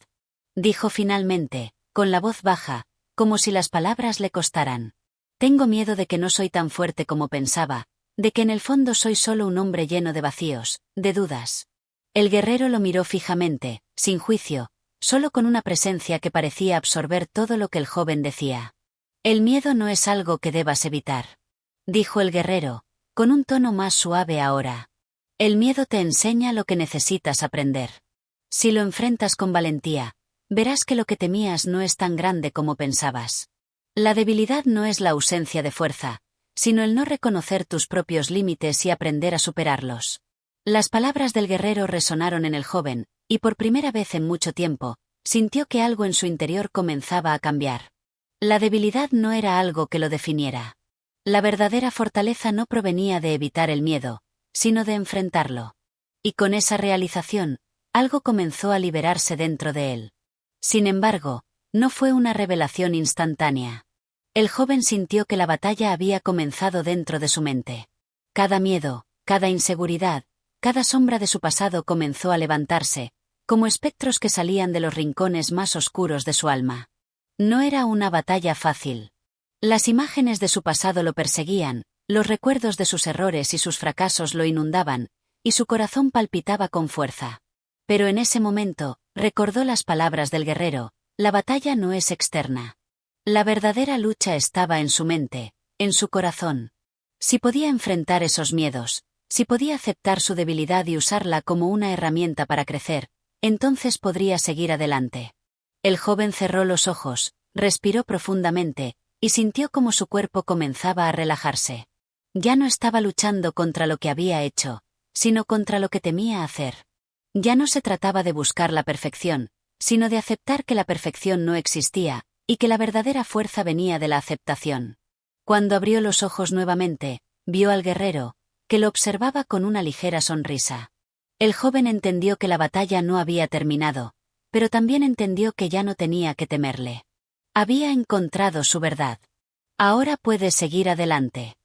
Dijo finalmente, con la voz baja, como si las palabras le costaran. Tengo miedo de que no soy tan fuerte como pensaba, de que en el fondo soy solo un hombre lleno de vacíos, de dudas. El guerrero lo miró fijamente, sin juicio, solo con una presencia que parecía absorber todo lo que el joven decía. El miedo no es algo que debas evitar. Dijo el guerrero, con un tono más suave ahora. El miedo te enseña lo que necesitas aprender. Si lo enfrentas con valentía, verás que lo que temías no es tan grande como pensabas. La debilidad no es la ausencia de fuerza, sino el no reconocer tus propios límites y aprender a superarlos. Las palabras del guerrero resonaron en el joven, y por primera vez en mucho tiempo, sintió que algo en su interior comenzaba a cambiar. La debilidad no era algo que lo definiera. La verdadera fortaleza no provenía de evitar el miedo, sino de enfrentarlo. Y con esa realización, algo comenzó a liberarse dentro de él. Sin embargo, no fue una revelación instantánea. El joven sintió que la batalla había comenzado dentro de su mente. Cada miedo, cada inseguridad, cada sombra de su pasado comenzó a levantarse, como espectros que salían de los rincones más oscuros de su alma. No era una batalla fácil. Las imágenes de su pasado lo perseguían, los recuerdos de sus errores y sus fracasos lo inundaban, y su corazón palpitaba con fuerza. Pero en ese momento, recordó las palabras del guerrero: la batalla no es externa. La verdadera lucha estaba en su mente, en su corazón. Si podía enfrentar esos miedos, si podía aceptar su debilidad y usarla como una herramienta para crecer, entonces podría seguir adelante. El joven cerró los ojos, respiró profundamente, y sintió como su cuerpo comenzaba a relajarse. Ya no estaba luchando contra lo que había hecho, sino contra lo que temía hacer. Ya no se trataba de buscar la perfección, sino de aceptar que la perfección no existía, y que la verdadera fuerza venía de la aceptación. Cuando abrió los ojos nuevamente, vio al guerrero, que lo observaba con una ligera sonrisa. El joven entendió que la batalla no había terminado, pero también entendió que ya no tenía que temerle. Había encontrado su verdad. Ahora puedes seguir adelante,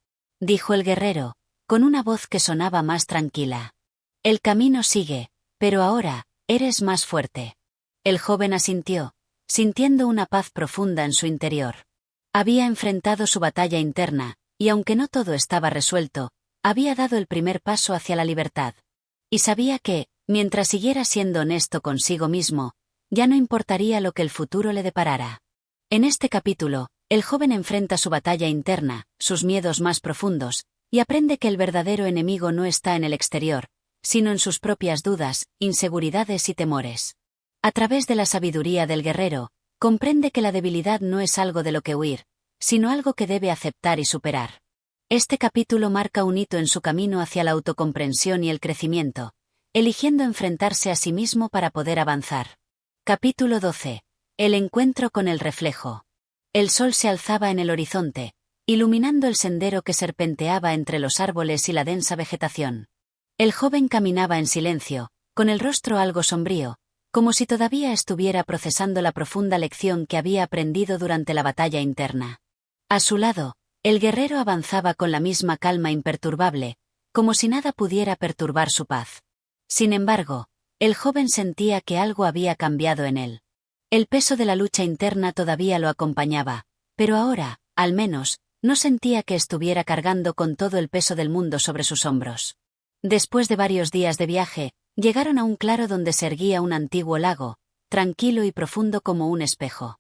dijo el guerrero, con una voz que sonaba más tranquila. El camino sigue, pero ahora, eres más fuerte. El joven asintió, sintiendo una paz profunda en su interior. Había enfrentado su batalla interna, y aunque no todo estaba resuelto, había dado el primer paso hacia la libertad. Y sabía que, mientras siguiera siendo honesto consigo mismo, ya no importaría lo que el futuro le deparara. En este capítulo, el joven enfrenta su batalla interna, sus miedos más profundos, y aprende que el verdadero enemigo no está en el exterior, sino en sus propias dudas, inseguridades y temores. A través de la sabiduría del guerrero, comprende que la debilidad no es algo de lo que huir, sino algo que debe aceptar y superar. Este capítulo marca un hito en su camino hacia la autocomprensión y el crecimiento, eligiendo enfrentarse a sí mismo para poder avanzar. Capítulo 12. El encuentro con el reflejo. El sol se alzaba en el horizonte, iluminando el sendero que serpenteaba entre los árboles y la densa vegetación. El joven caminaba en silencio, con el rostro algo sombrío, como si todavía estuviera procesando la profunda lección que había aprendido durante la batalla interna. A su lado, el guerrero avanzaba con la misma calma imperturbable, como si nada pudiera perturbar su paz. Sin embargo, el joven sentía que algo había cambiado en él. El peso de la lucha interna todavía lo acompañaba, pero ahora, al menos, no sentía que estuviera cargando con todo el peso del mundo sobre sus hombros. Después de varios días de viaje, llegaron a un claro donde se erguía un antiguo lago, tranquilo y profundo como un espejo.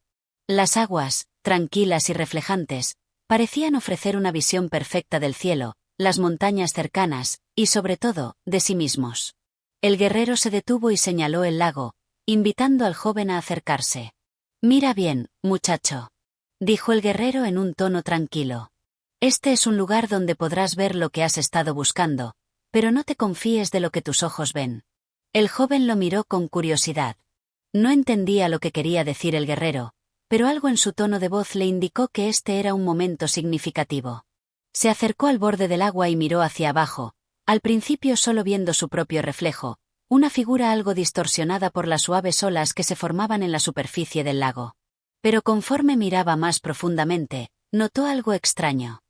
Las aguas, tranquilas y reflejantes, parecían ofrecer una visión perfecta del cielo, las montañas cercanas, y sobre todo, de sí mismos. El guerrero se detuvo y señaló el lago, invitando al joven a acercarse. «Mira bien, muchacho», dijo el guerrero en un tono tranquilo. «Este es un lugar donde podrás ver lo que has estado buscando, pero no te confíes de lo que tus ojos ven». El joven lo miró con curiosidad. No entendía lo que quería decir el guerrero, pero algo en su tono de voz le indicó que este era un momento significativo. Se acercó al borde del agua y miró hacia abajo, al principio solo viendo su propio reflejo, una figura algo distorsionada por las suaves olas que se formaban en la superficie del lago. Pero conforme miraba más profundamente, notó algo extraño.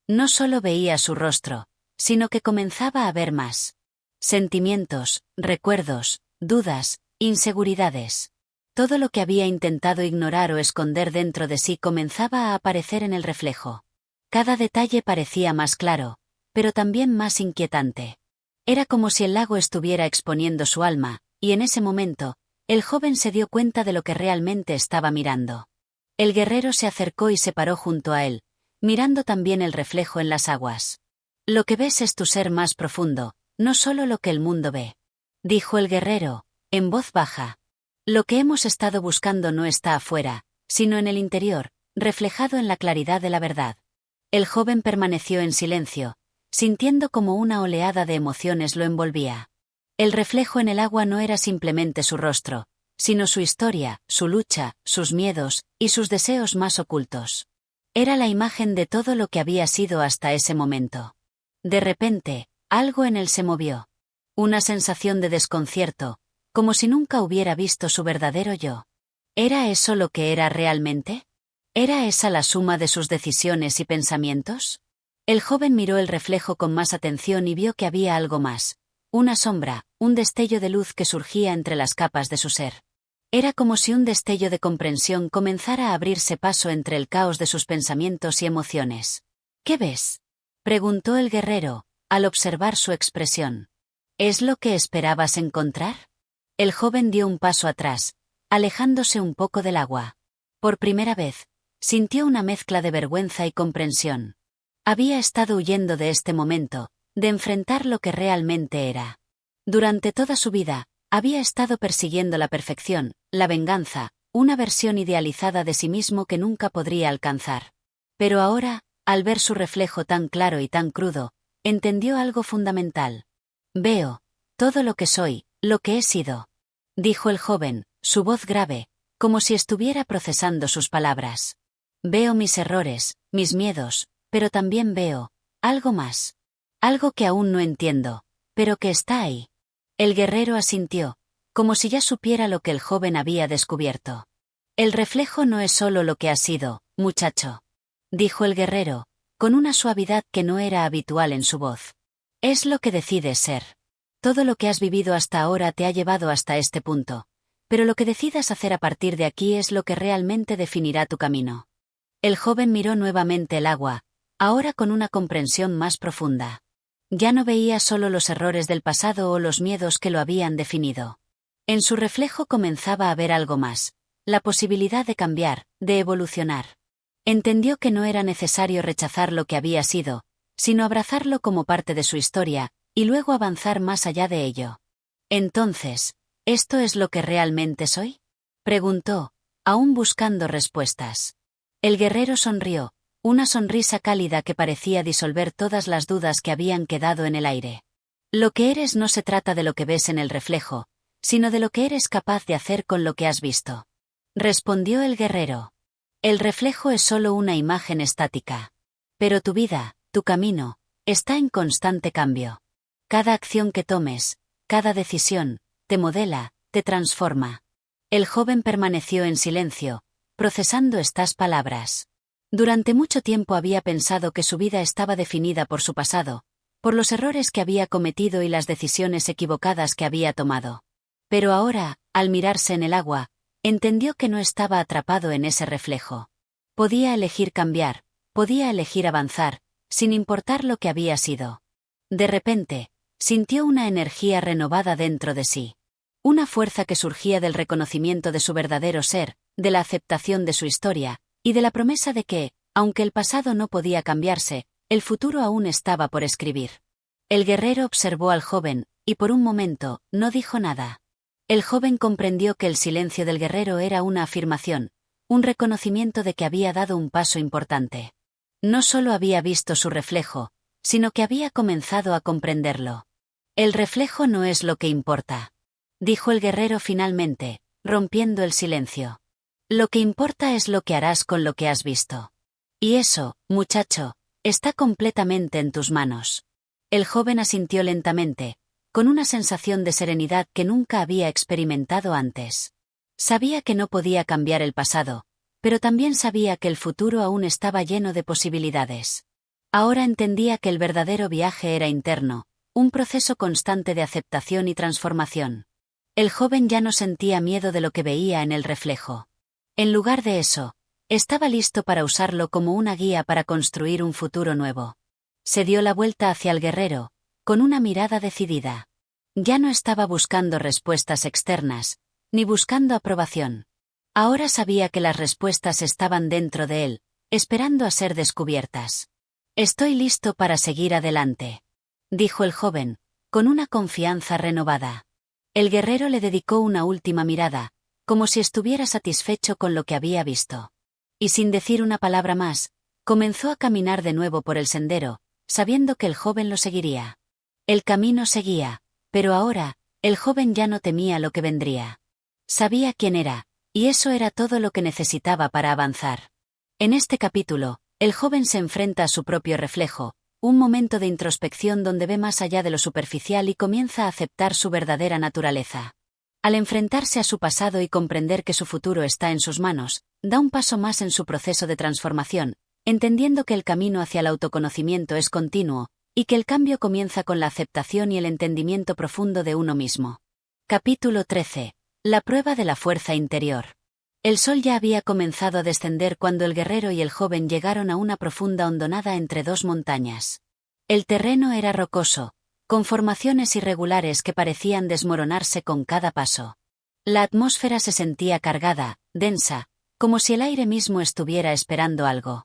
No solo veía su rostro, sino que comenzaba a ver más. Sentimientos, recuerdos, dudas, inseguridades. Todo lo que había intentado ignorar o esconder dentro de sí comenzaba a aparecer en el reflejo. Cada detalle parecía más claro, pero también más inquietante. Era como si el lago estuviera exponiendo su alma, y en ese momento, el joven se dio cuenta de lo que realmente estaba mirando. El guerrero se acercó y se paró junto a él, mirando también el reflejo en las aguas. Lo que ves es tu ser más profundo, no solo lo que el mundo ve, dijo el guerrero, en voz baja. Lo que hemos estado buscando no está afuera, sino en el interior, reflejado en la claridad de la verdad. El joven permaneció en silencio, sintiendo como una oleada de emociones lo envolvía. El reflejo en el agua no era simplemente su rostro, sino su historia, su lucha, sus miedos, y sus deseos más ocultos. Era la imagen de todo lo que había sido hasta ese momento. De repente, algo en él se movió. Una sensación de desconcierto, como si nunca hubiera visto su verdadero yo. ¿Era eso lo que era realmente? ¿Era esa la suma de sus decisiones y pensamientos? El joven miró el reflejo con más atención y vio que había algo más. Una sombra, un destello de luz que surgía entre las capas de su ser. Era como si un destello de comprensión comenzara a abrirse paso entre el caos de sus pensamientos y emociones. ¿Qué ves?, preguntó el guerrero, al observar su expresión. ¿Es lo que esperabas encontrar? El joven dio un paso atrás, alejándose un poco del agua. Por primera vez, sintió una mezcla de vergüenza y comprensión. Había estado huyendo de este momento, de enfrentar lo que realmente era. Durante toda su vida, había estado persiguiendo la perfección, la venganza, una versión idealizada de sí mismo que nunca podría alcanzar. Pero ahora, al ver su reflejo tan claro y tan crudo, entendió algo fundamental. Veo todo lo que soy, lo que he sido, dijo el joven, su voz grave, como si estuviera procesando sus palabras. Veo mis errores, mis miedos, pero también veo algo más. Algo que aún no entiendo, pero que está ahí. El guerrero asintió, como si ya supiera lo que el joven había descubierto. El reflejo no es solo lo que has sido, muchacho, dijo el guerrero, con una suavidad que no era habitual en su voz. Es lo que decides ser. Todo lo que has vivido hasta ahora te ha llevado hasta este punto, pero lo que decidas hacer a partir de aquí es lo que realmente definirá tu camino. El joven miró nuevamente el agua, ahora con una comprensión más profunda. Ya no veía solo los errores del pasado o los miedos que lo habían definido. En su reflejo comenzaba a ver algo más, la posibilidad de cambiar, de evolucionar. Entendió que no era necesario rechazar lo que había sido, sino abrazarlo como parte de su historia, y luego avanzar más allá de ello. Entonces, ¿esto es lo que realmente soy?, preguntó, aún buscando respuestas. El guerrero sonrió, una sonrisa cálida que parecía disolver todas las dudas que habían quedado en el aire. Lo que eres no se trata de lo que ves en el reflejo, sino de lo que eres capaz de hacer con lo que has visto, respondió el guerrero. El reflejo es solo una imagen estática. Pero tu vida, tu camino, está en constante cambio. Cada acción que tomes, cada decisión, te modela, te transforma. El joven permaneció en silencio, procesando estas palabras. Durante mucho tiempo había pensado que su vida estaba definida por su pasado, por los errores que había cometido y las decisiones equivocadas que había tomado. Pero ahora, al mirarse en el agua, entendió que no estaba atrapado en ese reflejo. Podía elegir cambiar, podía elegir avanzar, sin importar lo que había sido. De repente, sintió una energía renovada dentro de sí. Una fuerza que surgía del reconocimiento de su verdadero ser, de la aceptación de su historia, y de la promesa de que, aunque el pasado no podía cambiarse, el futuro aún estaba por escribir. El guerrero observó al joven, y por un momento, no dijo nada. El joven comprendió que el silencio del guerrero era una afirmación, un reconocimiento de que había dado un paso importante. No solo había visto su reflejo, sino que había comenzado a comprenderlo. El reflejo no es lo que importa, dijo el guerrero finalmente, rompiendo el silencio. Lo que importa es lo que harás con lo que has visto. Y eso, muchacho, está completamente en tus manos. El joven asintió lentamente, con una sensación de serenidad que nunca había experimentado antes. Sabía que no podía cambiar el pasado, pero también sabía que el futuro aún estaba lleno de posibilidades. Ahora entendía que el verdadero viaje era interno, un proceso constante de aceptación y transformación. El joven ya no sentía miedo de lo que veía en el reflejo. En lugar de eso, estaba listo para usarlo como una guía para construir un futuro nuevo. Se dio la vuelta hacia el guerrero, con una mirada decidida. Ya no estaba buscando respuestas externas, ni buscando aprobación. Ahora sabía que las respuestas estaban dentro de él, esperando a ser descubiertas. «Estoy listo para seguir adelante», dijo el joven, con una confianza renovada. El guerrero le dedicó una última mirada, como si estuviera satisfecho con lo que había visto. Y sin decir una palabra más, comenzó a caminar de nuevo por el sendero, sabiendo que el joven lo seguiría. El camino seguía, pero ahora, el joven ya no temía lo que vendría. Sabía quién era, y eso era todo lo que necesitaba para avanzar. En este capítulo, el joven se enfrenta a su propio reflejo, un momento de introspección donde ve más allá de lo superficial y comienza a aceptar su verdadera naturaleza. Al enfrentarse a su pasado y comprender que su futuro está en sus manos, da un paso más en su proceso de transformación, entendiendo que el camino hacia el autoconocimiento es continuo, y que el cambio comienza con la aceptación y el entendimiento profundo de uno mismo. Capítulo 13. La prueba de la fuerza interior. El sol ya había comenzado a descender cuando el guerrero y el joven llegaron a una profunda hondonada entre dos montañas. El terreno era rocoso, con formaciones irregulares que parecían desmoronarse con cada paso. La atmósfera se sentía cargada, densa, como si el aire mismo estuviera esperando algo.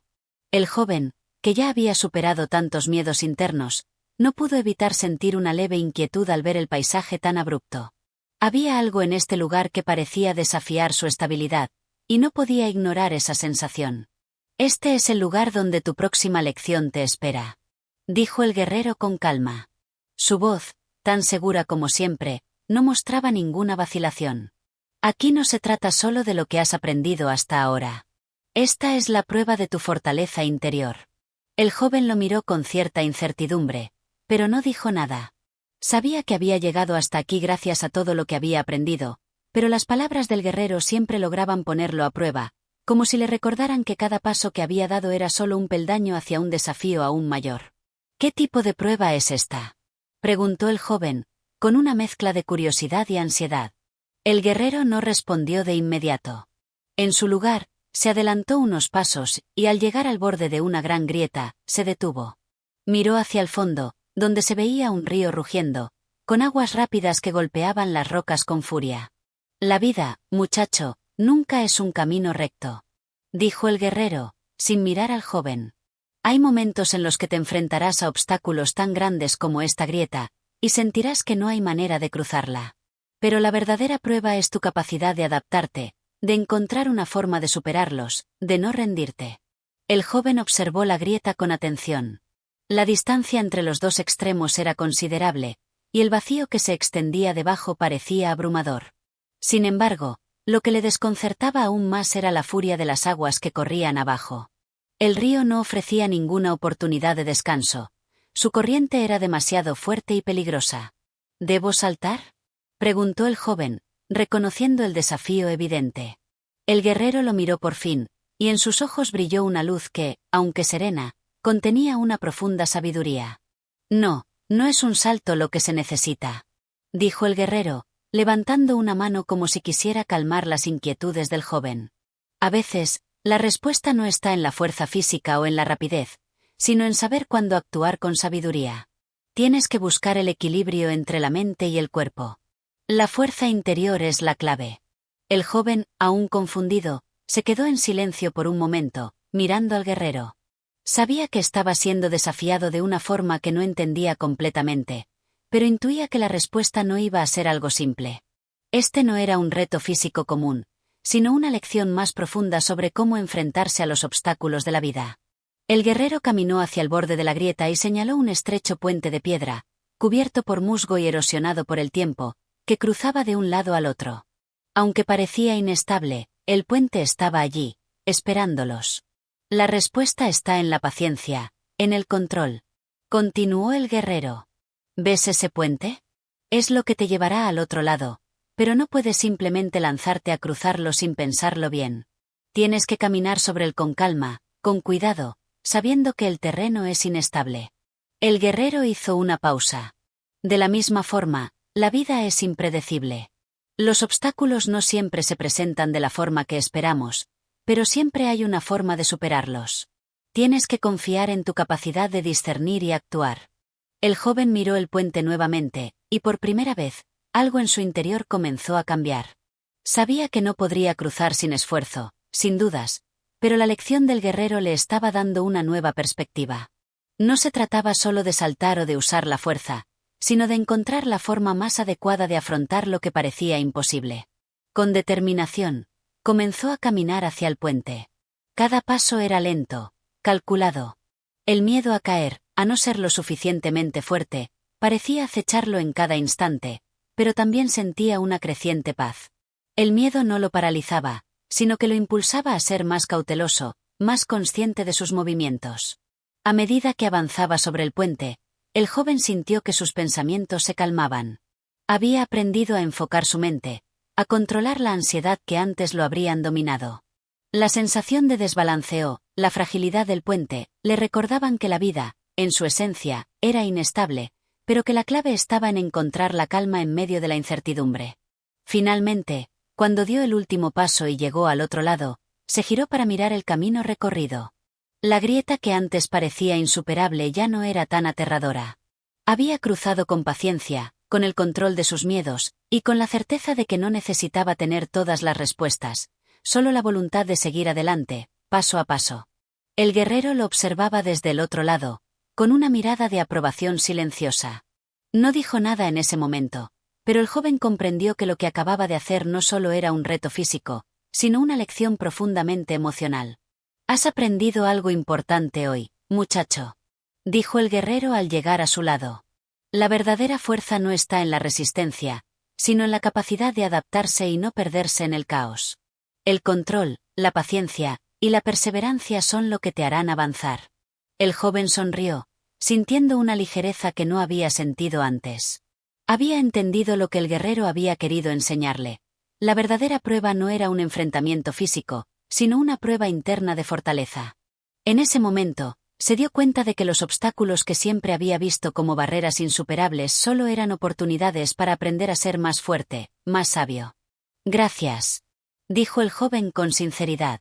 El joven, que ya había superado tantos miedos internos, no pudo evitar sentir una leve inquietud al ver el paisaje tan abrupto. Había algo en este lugar que parecía desafiar su estabilidad, y no podía ignorar esa sensación. «Este es el lugar donde tu próxima lección te espera», dijo el guerrero con calma. Su voz, tan segura como siempre, no mostraba ninguna vacilación. «Aquí no se trata solo de lo que has aprendido hasta ahora. Esta es la prueba de tu fortaleza interior». El joven lo miró con cierta incertidumbre, pero no dijo nada. Sabía que había llegado hasta aquí gracias a todo lo que había aprendido, pero las palabras del guerrero siempre lograban ponerlo a prueba, como si le recordaran que cada paso que había dado era solo un peldaño hacia un desafío aún mayor. «¿Qué tipo de prueba es esta?», preguntó el joven, con una mezcla de curiosidad y ansiedad. El guerrero no respondió de inmediato. En su lugar, se adelantó unos pasos, y al llegar al borde de una gran grieta, se detuvo. Miró hacia el fondo, donde se veía un río rugiendo, con aguas rápidas que golpeaban las rocas con furia. «La vida, muchacho, nunca es un camino recto», dijo el guerrero, sin mirar al joven. «Hay momentos en los que te enfrentarás a obstáculos tan grandes como esta grieta, y sentirás que no hay manera de cruzarla. Pero la verdadera prueba es tu capacidad de adaptarte, de encontrar una forma de superarlos, de no rendirte». El joven observó la grieta con atención. La distancia entre los dos extremos era considerable, y el vacío que se extendía debajo parecía abrumador. Sin embargo, lo que le desconcertaba aún más era la furia de las aguas que corrían abajo. El río no ofrecía ninguna oportunidad de descanso. Su corriente era demasiado fuerte y peligrosa. «¿Debo saltar?», preguntó el joven, reconociendo el desafío evidente. El guerrero lo miró por fin, y en sus ojos brilló una luz que, aunque serena, contenía una profunda sabiduría. «No, no es un salto lo que se necesita», dijo el guerrero, levantando una mano como si quisiera calmar las inquietudes del joven. «A veces, la respuesta no está en la fuerza física o en la rapidez, sino en saber cuándo actuar con sabiduría. Tienes que buscar el equilibrio entre la mente y el cuerpo. La fuerza interior es la clave». El joven, aún confundido, se quedó en silencio por un momento, mirando al guerrero. Sabía que estaba siendo desafiado de una forma que no entendía completamente, pero intuía que la respuesta no iba a ser algo simple. Este no era un reto físico común, sino una lección más profunda sobre cómo enfrentarse a los obstáculos de la vida. El guerrero caminó hacia el borde de la grieta y señaló un estrecho puente de piedra, cubierto por musgo y erosionado por el tiempo, que cruzaba de un lado al otro. Aunque parecía inestable, el puente estaba allí, esperándolos. «La respuesta está en la paciencia, en el control», continuó el guerrero. «¿Ves ese puente? Es lo que te llevará al otro lado, pero no puedes simplemente lanzarte a cruzarlo sin pensarlo bien. Tienes que caminar sobre él con calma, con cuidado, sabiendo que el terreno es inestable. El guerrero hizo una pausa. De la misma forma, la vida es impredecible. Los obstáculos no siempre se presentan de la forma que esperamos, pero siempre hay una forma de superarlos. Tienes que confiar en tu capacidad de discernir y actuar. El joven miró el puente nuevamente, y por primera vez, algo en su interior comenzó a cambiar. Sabía que no podría cruzar sin esfuerzo, sin dudas, pero la lección del guerrero le estaba dando una nueva perspectiva. No se trataba solo de saltar o de usar la fuerza, sino de encontrar la forma más adecuada de afrontar lo que parecía imposible. Con determinación, comenzó a caminar hacia el puente. Cada paso era lento, calculado. El miedo a caer, a no ser lo suficientemente fuerte, parecía acecharlo en cada instante, pero también sentía una creciente paz. El miedo no lo paralizaba, sino que lo impulsaba a ser más cauteloso, más consciente de sus movimientos. A medida que avanzaba sobre el puente, el joven sintió que sus pensamientos se calmaban. Había aprendido a enfocar su mente, a controlar la ansiedad que antes lo habrían dominado. La sensación de desbalanceo, la fragilidad del puente, le recordaban que la vida, en su esencia, era inestable, pero que la clave estaba en encontrar la calma en medio de la incertidumbre. Finalmente, cuando dio el último paso y llegó al otro lado, se giró para mirar el camino recorrido. La grieta que antes parecía insuperable ya no era tan aterradora. Había cruzado con paciencia, con el control de sus miedos, y con la certeza de que no necesitaba tener todas las respuestas, solo la voluntad de seguir adelante, paso a paso. El guerrero lo observaba desde el otro lado, con una mirada de aprobación silenciosa. No dijo nada en ese momento, pero el joven comprendió que lo que acababa de hacer no solo era un reto físico, sino una lección profundamente emocional. «Has aprendido algo importante hoy, muchacho», dijo el guerrero al llegar a su lado. La verdadera fuerza no está en la resistencia, sino en la capacidad de adaptarse y no perderse en el caos. El control, la paciencia y la perseverancia son lo que te harán avanzar. El joven sonrió, sintiendo una ligereza que no había sentido antes. Había entendido lo que el guerrero había querido enseñarle. La verdadera prueba no era un enfrentamiento físico, sino una prueba interna de fortaleza. En ese momento, se dio cuenta de que los obstáculos que siempre había visto como barreras insuperables solo eran oportunidades para aprender a ser más fuerte, más sabio. «Gracias», dijo el joven con sinceridad.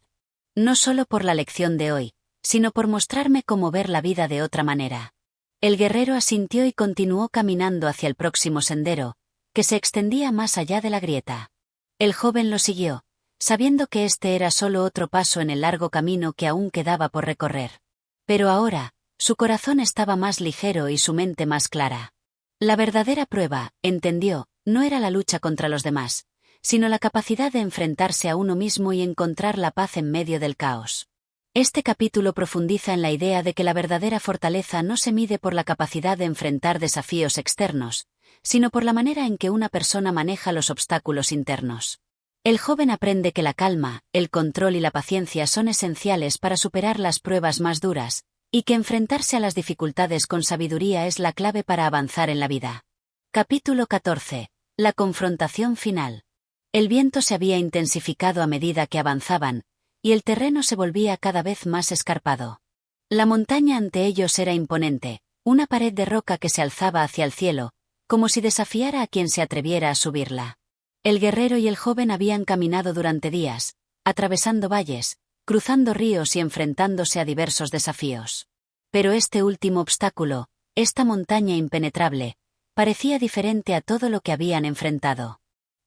«No solo por la lección de hoy, sino por mostrarme cómo ver la vida de otra manera». El guerrero asintió y continuó caminando hacia el próximo sendero, que se extendía más allá de la grieta. El joven lo siguió, sabiendo que este era solo otro paso en el largo camino que aún quedaba por recorrer. Pero ahora, su corazón estaba más ligero y su mente más clara. La verdadera prueba, entendió, no era la lucha contra los demás, sino la capacidad de enfrentarse a uno mismo y encontrar la paz en medio del caos. Este capítulo profundiza en la idea de que la verdadera fortaleza no se mide por la capacidad de enfrentar desafíos externos, sino por la manera en que una persona maneja los obstáculos internos. El joven aprende que la calma, el control y la paciencia son esenciales para superar las pruebas más duras, y que enfrentarse a las dificultades con sabiduría es la clave para avanzar en la vida. Capítulo 14. La confrontación final. El viento se había intensificado a medida que avanzaban, y el terreno se volvía cada vez más escarpado. La montaña ante ellos era imponente, una pared de roca que se alzaba hacia el cielo, como si desafiara a quien se atreviera a subirla. El guerrero y el joven habían caminado durante días, atravesando valles, cruzando ríos y enfrentándose a diversos desafíos. Pero este último obstáculo, esta montaña impenetrable, parecía diferente a todo lo que habían enfrentado.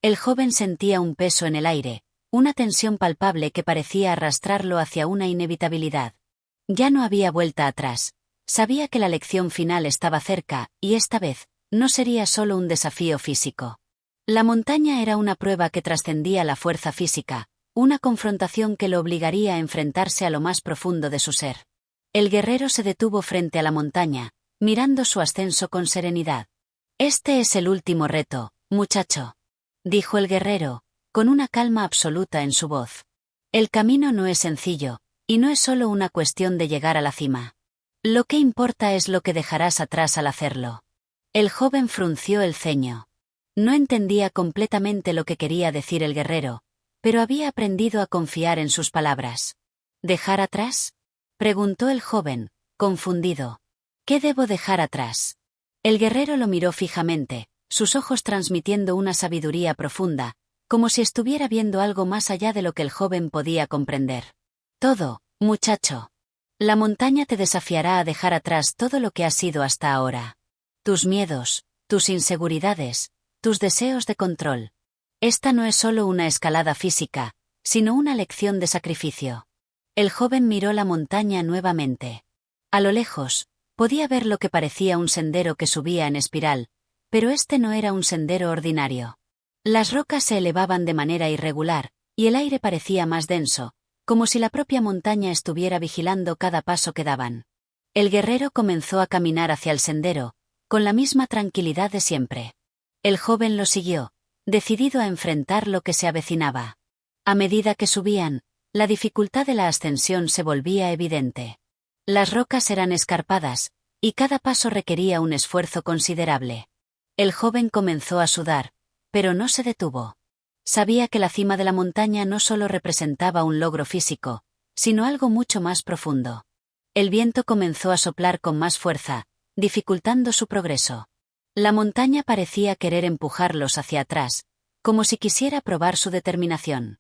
El joven sentía un peso en el aire, una tensión palpable que parecía arrastrarlo hacia una inevitabilidad. Ya no había vuelta atrás. Sabía que la lección final estaba cerca, y esta vez, no sería solo un desafío físico. La montaña era una prueba que trascendía la fuerza física, una confrontación que lo obligaría a enfrentarse a lo más profundo de su ser. El guerrero se detuvo frente a la montaña, mirando su ascenso con serenidad. «Este es el último reto, muchacho», dijo el guerrero, con una calma absoluta en su voz. «El camino no es sencillo, y no es solo una cuestión de llegar a la cima. Lo que importa es lo que dejarás atrás al hacerlo». El joven frunció el ceño. No entendía completamente lo que quería decir el guerrero, pero había aprendido a confiar en sus palabras. ¿Dejar atrás?, preguntó el joven, confundido. ¿Qué debo dejar atrás? El guerrero lo miró fijamente, sus ojos transmitiendo una sabiduría profunda, como si estuviera viendo algo más allá de lo que el joven podía comprender. Todo, muchacho. La montaña te desafiará a dejar atrás todo lo que has sido hasta ahora. Tus miedos, tus inseguridades, tus deseos de control. Esta no es solo una escalada física, sino una lección de sacrificio. El joven miró la montaña nuevamente. A lo lejos, podía ver lo que parecía un sendero que subía en espiral, pero este no era un sendero ordinario. Las rocas se elevaban de manera irregular, y el aire parecía más denso, como si la propia montaña estuviera vigilando cada paso que daban. El guerrero comenzó a caminar hacia el sendero, con la misma tranquilidad de siempre. El joven lo siguió, decidido a enfrentar lo que se avecinaba. A medida que subían, la dificultad de la ascensión se volvía evidente. Las rocas eran escarpadas, y cada paso requería un esfuerzo considerable. El joven comenzó a sudar, pero no se detuvo. Sabía que la cima de la montaña no solo representaba un logro físico, sino algo mucho más profundo. El viento comenzó a soplar con más fuerza, dificultando su progreso. La montaña parecía querer empujarlos hacia atrás, como si quisiera probar su determinación.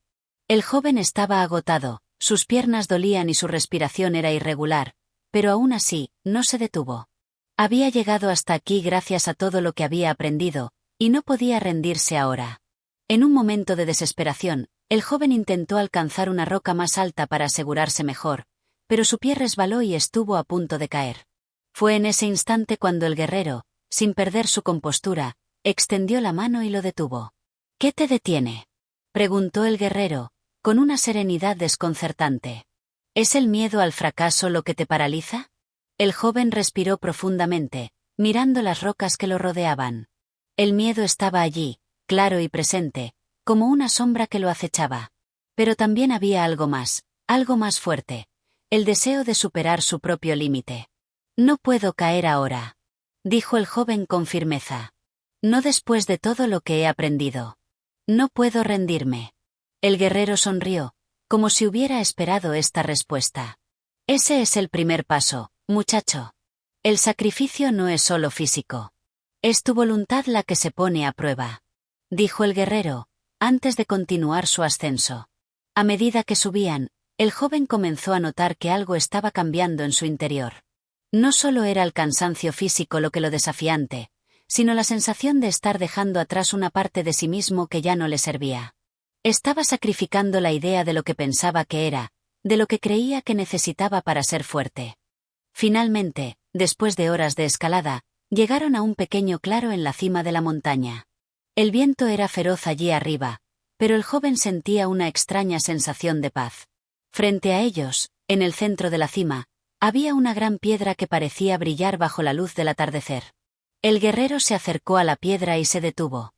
El joven estaba agotado, sus piernas dolían y su respiración era irregular, pero aún así, no se detuvo. Había llegado hasta aquí gracias a todo lo que había aprendido, y no podía rendirse ahora. En un momento de desesperación, el joven intentó alcanzar una roca más alta para asegurarse mejor, pero su pie resbaló y estuvo a punto de caer. Fue en ese instante cuando el guerrero, sin perder su compostura, extendió la mano y lo detuvo. ¿Qué te detiene?, preguntó el guerrero, con una serenidad desconcertante. ¿Es el miedo al fracaso lo que te paraliza? El joven respiró profundamente, mirando las rocas que lo rodeaban. El miedo estaba allí, claro y presente, como una sombra que lo acechaba. Pero también había algo más fuerte, el deseo de superar su propio límite. No puedo caer ahora, dijo el joven con firmeza. No después de todo lo que he aprendido. No puedo rendirme. El guerrero sonrió, como si hubiera esperado esta respuesta. Ese es el primer paso, muchacho. El sacrificio no es solo físico. Es tu voluntad la que se pone a prueba, dijo el guerrero, antes de continuar su ascenso. A medida que subían, el joven comenzó a notar que algo estaba cambiando en su interior. No solo era el cansancio físico lo que lo desafiante, sino la sensación de estar dejando atrás una parte de sí mismo que ya no le servía. Estaba sacrificando la idea de lo que pensaba que era, de lo que creía que necesitaba para ser fuerte. Finalmente, después de horas de escalada, llegaron a un pequeño claro en la cima de la montaña. El viento era feroz allí arriba, pero el joven sentía una extraña sensación de paz. Frente a ellos, en el centro de la cima, había una gran piedra que parecía brillar bajo la luz del atardecer. El guerrero se acercó a la piedra y se detuvo.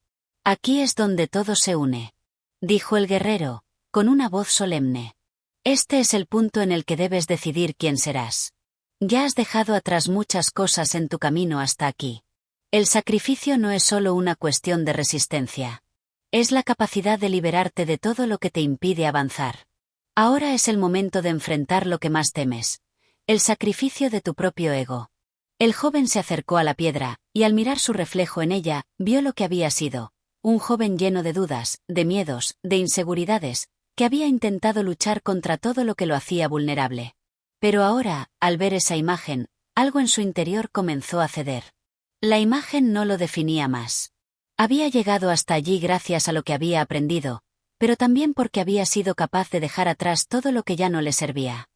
Aquí es donde todo se une, dijo el guerrero, con una voz solemne. Este es el punto en el que debes decidir quién serás. Ya has dejado atrás muchas cosas en tu camino hasta aquí. El sacrificio no es solo una cuestión de resistencia. Es la capacidad de liberarte de todo lo que te impide avanzar. Ahora es el momento de enfrentar lo que más temes. El sacrificio de tu propio ego. El joven se acercó a la piedra, y al mirar su reflejo en ella, vio lo que había sido. Un joven lleno de dudas, de miedos, de inseguridades, que había intentado luchar contra todo lo que lo hacía vulnerable. Pero ahora, al ver esa imagen, algo en su interior comenzó a ceder. La imagen no lo definía más. Había llegado hasta allí gracias a lo que había aprendido, pero también porque había sido capaz de dejar atrás todo lo que ya no le servía.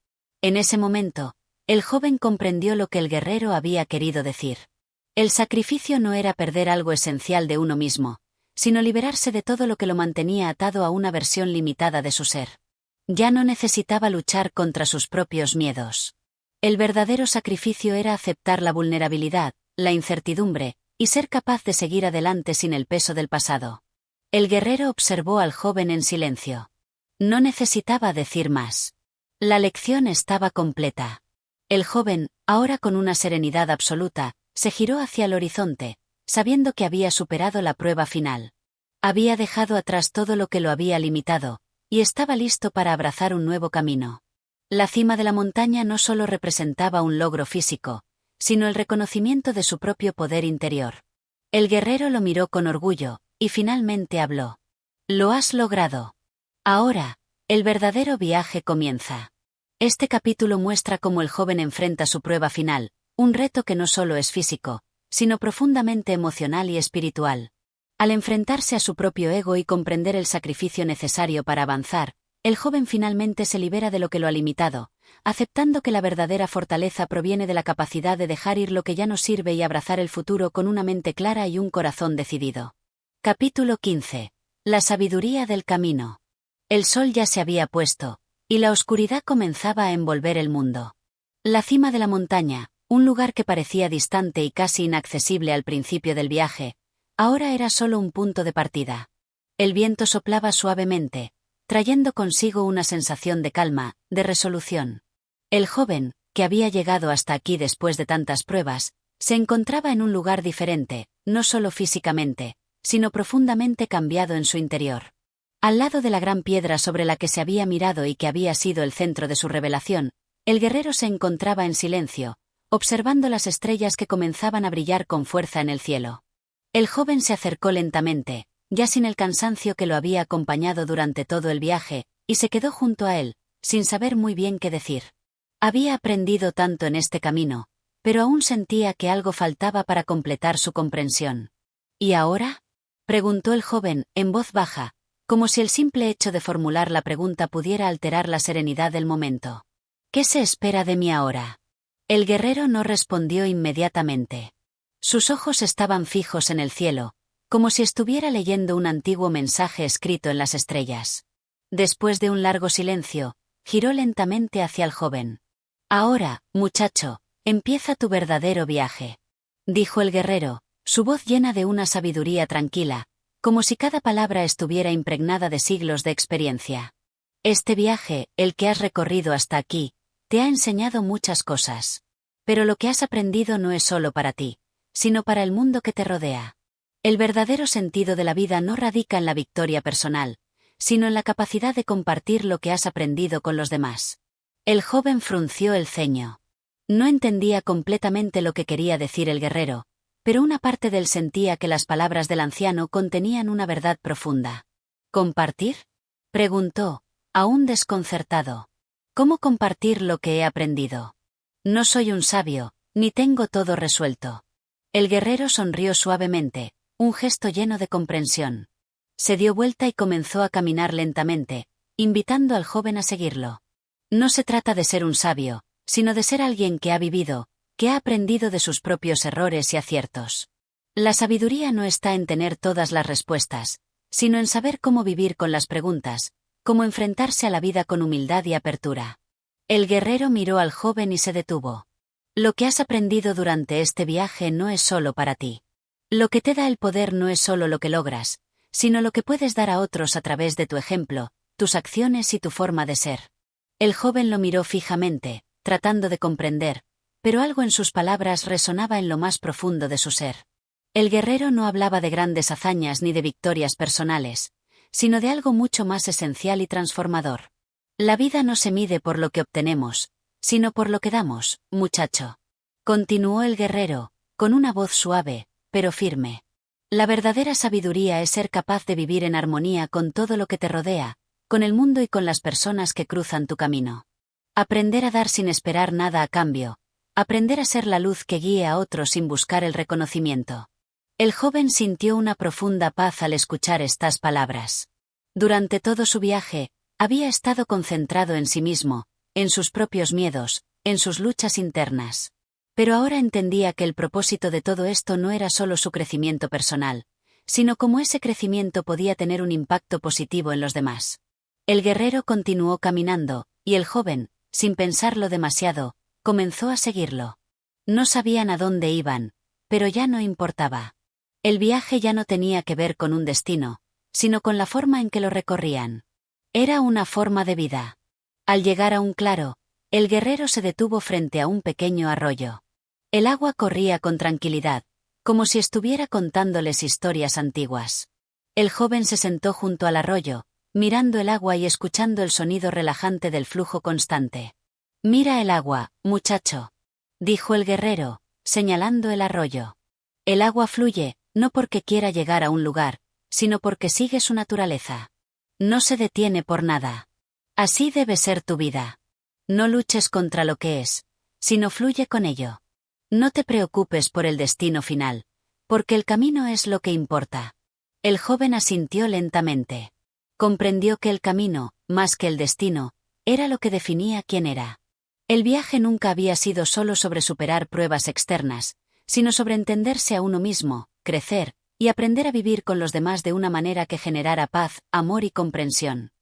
En ese momento, el joven comprendió lo que el guerrero había querido decir. El sacrificio no era perder algo esencial de uno mismo, sino liberarse de todo lo que lo mantenía atado a una versión limitada de su ser. Ya no necesitaba luchar contra sus propios miedos. El verdadero sacrificio era aceptar la vulnerabilidad, la incertidumbre, y ser capaz de seguir adelante sin el peso del pasado. El guerrero observó al joven en silencio. No necesitaba decir más. La lección estaba completa. El joven, ahora con una serenidad absoluta, se giró hacia el horizonte, sabiendo que había superado la prueba final. Había dejado atrás todo lo que lo había limitado, y estaba listo para abrazar un nuevo camino. La cima de la montaña no solo representaba un logro físico, sino el reconocimiento de su propio poder interior. El guerrero lo miró con orgullo, y finalmente habló. «Lo has logrado. Ahora, el verdadero viaje comienza». Este capítulo muestra cómo el joven enfrenta su prueba final, un reto que no solo es físico, sino profundamente emocional y espiritual. Al enfrentarse a su propio ego y comprender el sacrificio necesario para avanzar, el joven finalmente se libera de lo que lo ha limitado, aceptando que la verdadera fortaleza proviene de la capacidad de dejar ir lo que ya no sirve y abrazar el futuro con una mente clara y un corazón decidido. Capítulo 15. La sabiduría del camino. El sol ya se había puesto, y la oscuridad comenzaba a envolver el mundo. La cima de la montaña, un lugar que parecía distante y casi inaccesible al principio del viaje, ahora era solo un punto de partida. El viento soplaba suavemente, trayendo consigo una sensación de calma, de resolución. El joven, que había llegado hasta aquí después de tantas pruebas, se encontraba en un lugar diferente, no solo físicamente, sino profundamente cambiado en su interior. Al lado de la gran piedra sobre la que se había mirado y que había sido el centro de su revelación, el guerrero se encontraba en silencio, observando las estrellas que comenzaban a brillar con fuerza en el cielo. El joven se acercó lentamente, ya sin el cansancio que lo había acompañado durante todo el viaje, y se quedó junto a él, sin saber muy bien qué decir. Había aprendido tanto en este camino, pero aún sentía que algo faltaba para completar su comprensión. ¿Y ahora?, preguntó el joven, en voz baja, como si el simple hecho de formular la pregunta pudiera alterar la serenidad del momento. ¿Qué se espera de mí ahora? El guerrero no respondió inmediatamente. Sus ojos estaban fijos en el cielo, como si estuviera leyendo un antiguo mensaje escrito en las estrellas. Después de un largo silencio, giró lentamente hacia el joven. «Ahora, muchacho, empieza tu verdadero viaje», dijo el guerrero, su voz llena de una sabiduría tranquila, como si cada palabra estuviera impregnada de siglos de experiencia. «Este viaje, el que has recorrido hasta aquí, te ha enseñado muchas cosas. Pero lo que has aprendido no es solo para ti, sino para el mundo que te rodea. El verdadero sentido de la vida no radica en la victoria personal, sino en la capacidad de compartir lo que has aprendido con los demás». El joven frunció el ceño. No entendía completamente lo que quería decir el guerrero, pero una parte de él sentía que las palabras del anciano contenían una verdad profunda. «¿Compartir?», preguntó, aún desconcertado. «¿Cómo compartir lo que he aprendido? No soy un sabio, ni tengo todo resuelto». El guerrero sonrió suavemente, un gesto lleno de comprensión. Se dio vuelta y comenzó a caminar lentamente, invitando al joven a seguirlo. No se trata de ser un sabio, sino de ser alguien que ha vivido, que ha aprendido de sus propios errores y aciertos. La sabiduría no está en tener todas las respuestas, sino en saber cómo vivir con las preguntas, cómo enfrentarse a la vida con humildad y apertura. El guerrero miró al joven y se detuvo. «Lo que has aprendido durante este viaje no es solo para ti. Lo que te da el poder no es solo lo que logras, sino lo que puedes dar a otros a través de tu ejemplo, tus acciones y tu forma de ser». El joven lo miró fijamente, tratando de comprender, pero algo en sus palabras resonaba en lo más profundo de su ser. El guerrero no hablaba de grandes hazañas ni de victorias personales, sino de algo mucho más esencial y transformador. «La vida no se mide por lo que obtenemos, sino por lo que damos, muchacho», continuó el guerrero, con una voz suave, pero firme. «La verdadera sabiduría es ser capaz de vivir en armonía con todo lo que te rodea, con el mundo y con las personas que cruzan tu camino. Aprender a dar sin esperar nada a cambio, aprender a ser la luz que guíe a otros sin buscar el reconocimiento». El joven sintió una profunda paz al escuchar estas palabras. Durante todo su viaje, había estado concentrado en sí mismo, en sus propios miedos, en sus luchas internas. Pero ahora entendía que el propósito de todo esto no era solo su crecimiento personal, sino cómo ese crecimiento podía tener un impacto positivo en los demás. El guerrero continuó caminando, y el joven, sin pensarlo demasiado, comenzó a seguirlo. No sabían a dónde iban, pero ya no importaba. El viaje ya no tenía que ver con un destino, sino con la forma en que lo recorrían. Era una forma de vida. Al llegar a un claro, el guerrero se detuvo frente a un pequeño arroyo. El agua corría con tranquilidad, como si estuviera contándoles historias antiguas. El joven se sentó junto al arroyo, mirando el agua y escuchando el sonido relajante del flujo constante. «Mira el agua, muchacho», dijo el guerrero, señalando el arroyo. «El agua fluye, no porque quiera llegar a un lugar, sino porque sigue su naturaleza. No se detiene por nada. Así debe ser tu vida. No luches contra lo que es, sino fluye con ello. No te preocupes por el destino final, porque el camino es lo que importa». El joven asintió lentamente. Comprendió que el camino, más que el destino, era lo que definía quién era. El viaje nunca había sido solo sobre superar pruebas externas, sino sobre entenderse a uno mismo, crecer, y aprender a vivir con los demás de una manera que generara paz, amor y comprensión.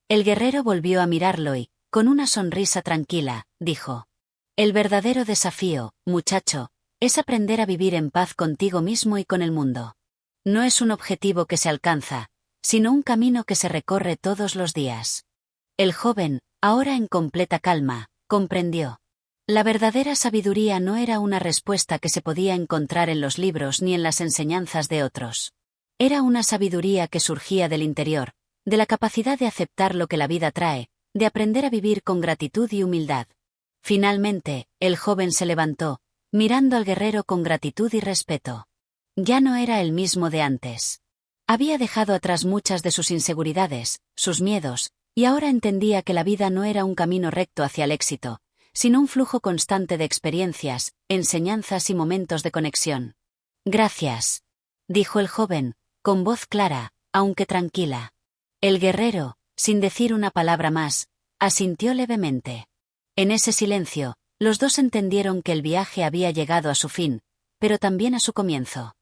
El guerrero volvió a mirarlo y, con una sonrisa tranquila, dijo: «El verdadero desafío, muchacho, es aprender a vivir en paz contigo mismo y con el mundo. No es un objetivo que se alcanza, sino un camino que se recorre todos los días». El joven, ahora en completa calma, comprendió. La verdadera sabiduría no era una respuesta que se podía encontrar en los libros ni en las enseñanzas de otros. Era una sabiduría que surgía del interior, de la capacidad de aceptar lo que la vida trae, de aprender a vivir con gratitud y humildad. Finalmente, el joven se levantó, mirando al guerrero con gratitud y respeto. Ya no era el mismo de antes. Había dejado atrás muchas de sus inseguridades, sus miedos, y ahora entendía que la vida no era un camino recto hacia el éxito, sino un flujo constante de experiencias, enseñanzas y momentos de conexión. «Gracias», dijo el joven, con voz clara, aunque tranquila. El guerrero, sin decir una palabra más, asintió levemente. En ese silencio, los dos entendieron que el viaje había llegado a su fin, pero también a su comienzo.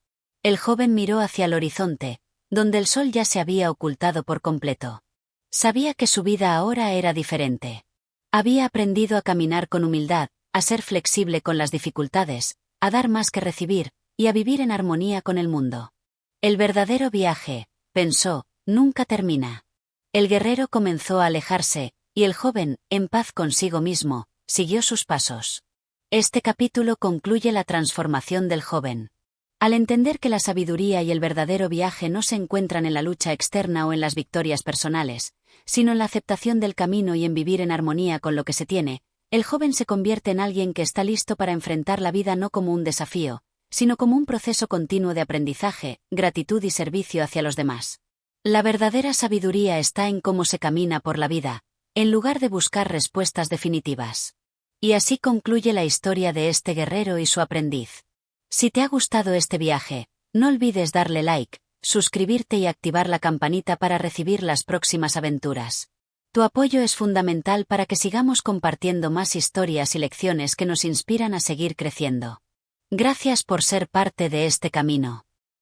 El joven miró hacia el horizonte, donde el sol ya se había ocultado por completo. Sabía que su vida ahora era diferente. Había aprendido a caminar con humildad, a ser flexible con las dificultades, a dar más que recibir, y a vivir en armonía con el mundo. El verdadero viaje, pensó, nunca termina. El guerrero comenzó a alejarse, y el joven, en paz consigo mismo, siguió sus pasos. Este capítulo concluye la transformación del joven. Al entender que la sabiduría y el verdadero viaje no se encuentran en la lucha externa o en las victorias personales, sino en la aceptación del camino y en vivir en armonía con lo que se tiene, el joven se convierte en alguien que está listo para enfrentar la vida no como un desafío, sino como un proceso continuo de aprendizaje, gratitud y servicio hacia los demás. La verdadera sabiduría está en cómo se camina por la vida, en lugar de buscar respuestas definitivas. Y así concluye la historia de este guerrero y su aprendiz. Si te ha gustado este viaje, no olvides darle like, suscribirte y activar la campanita para recibir las próximas aventuras. Tu apoyo es fundamental para que sigamos compartiendo más historias y lecciones que nos inspiran a seguir creciendo. Gracias por ser parte de este camino.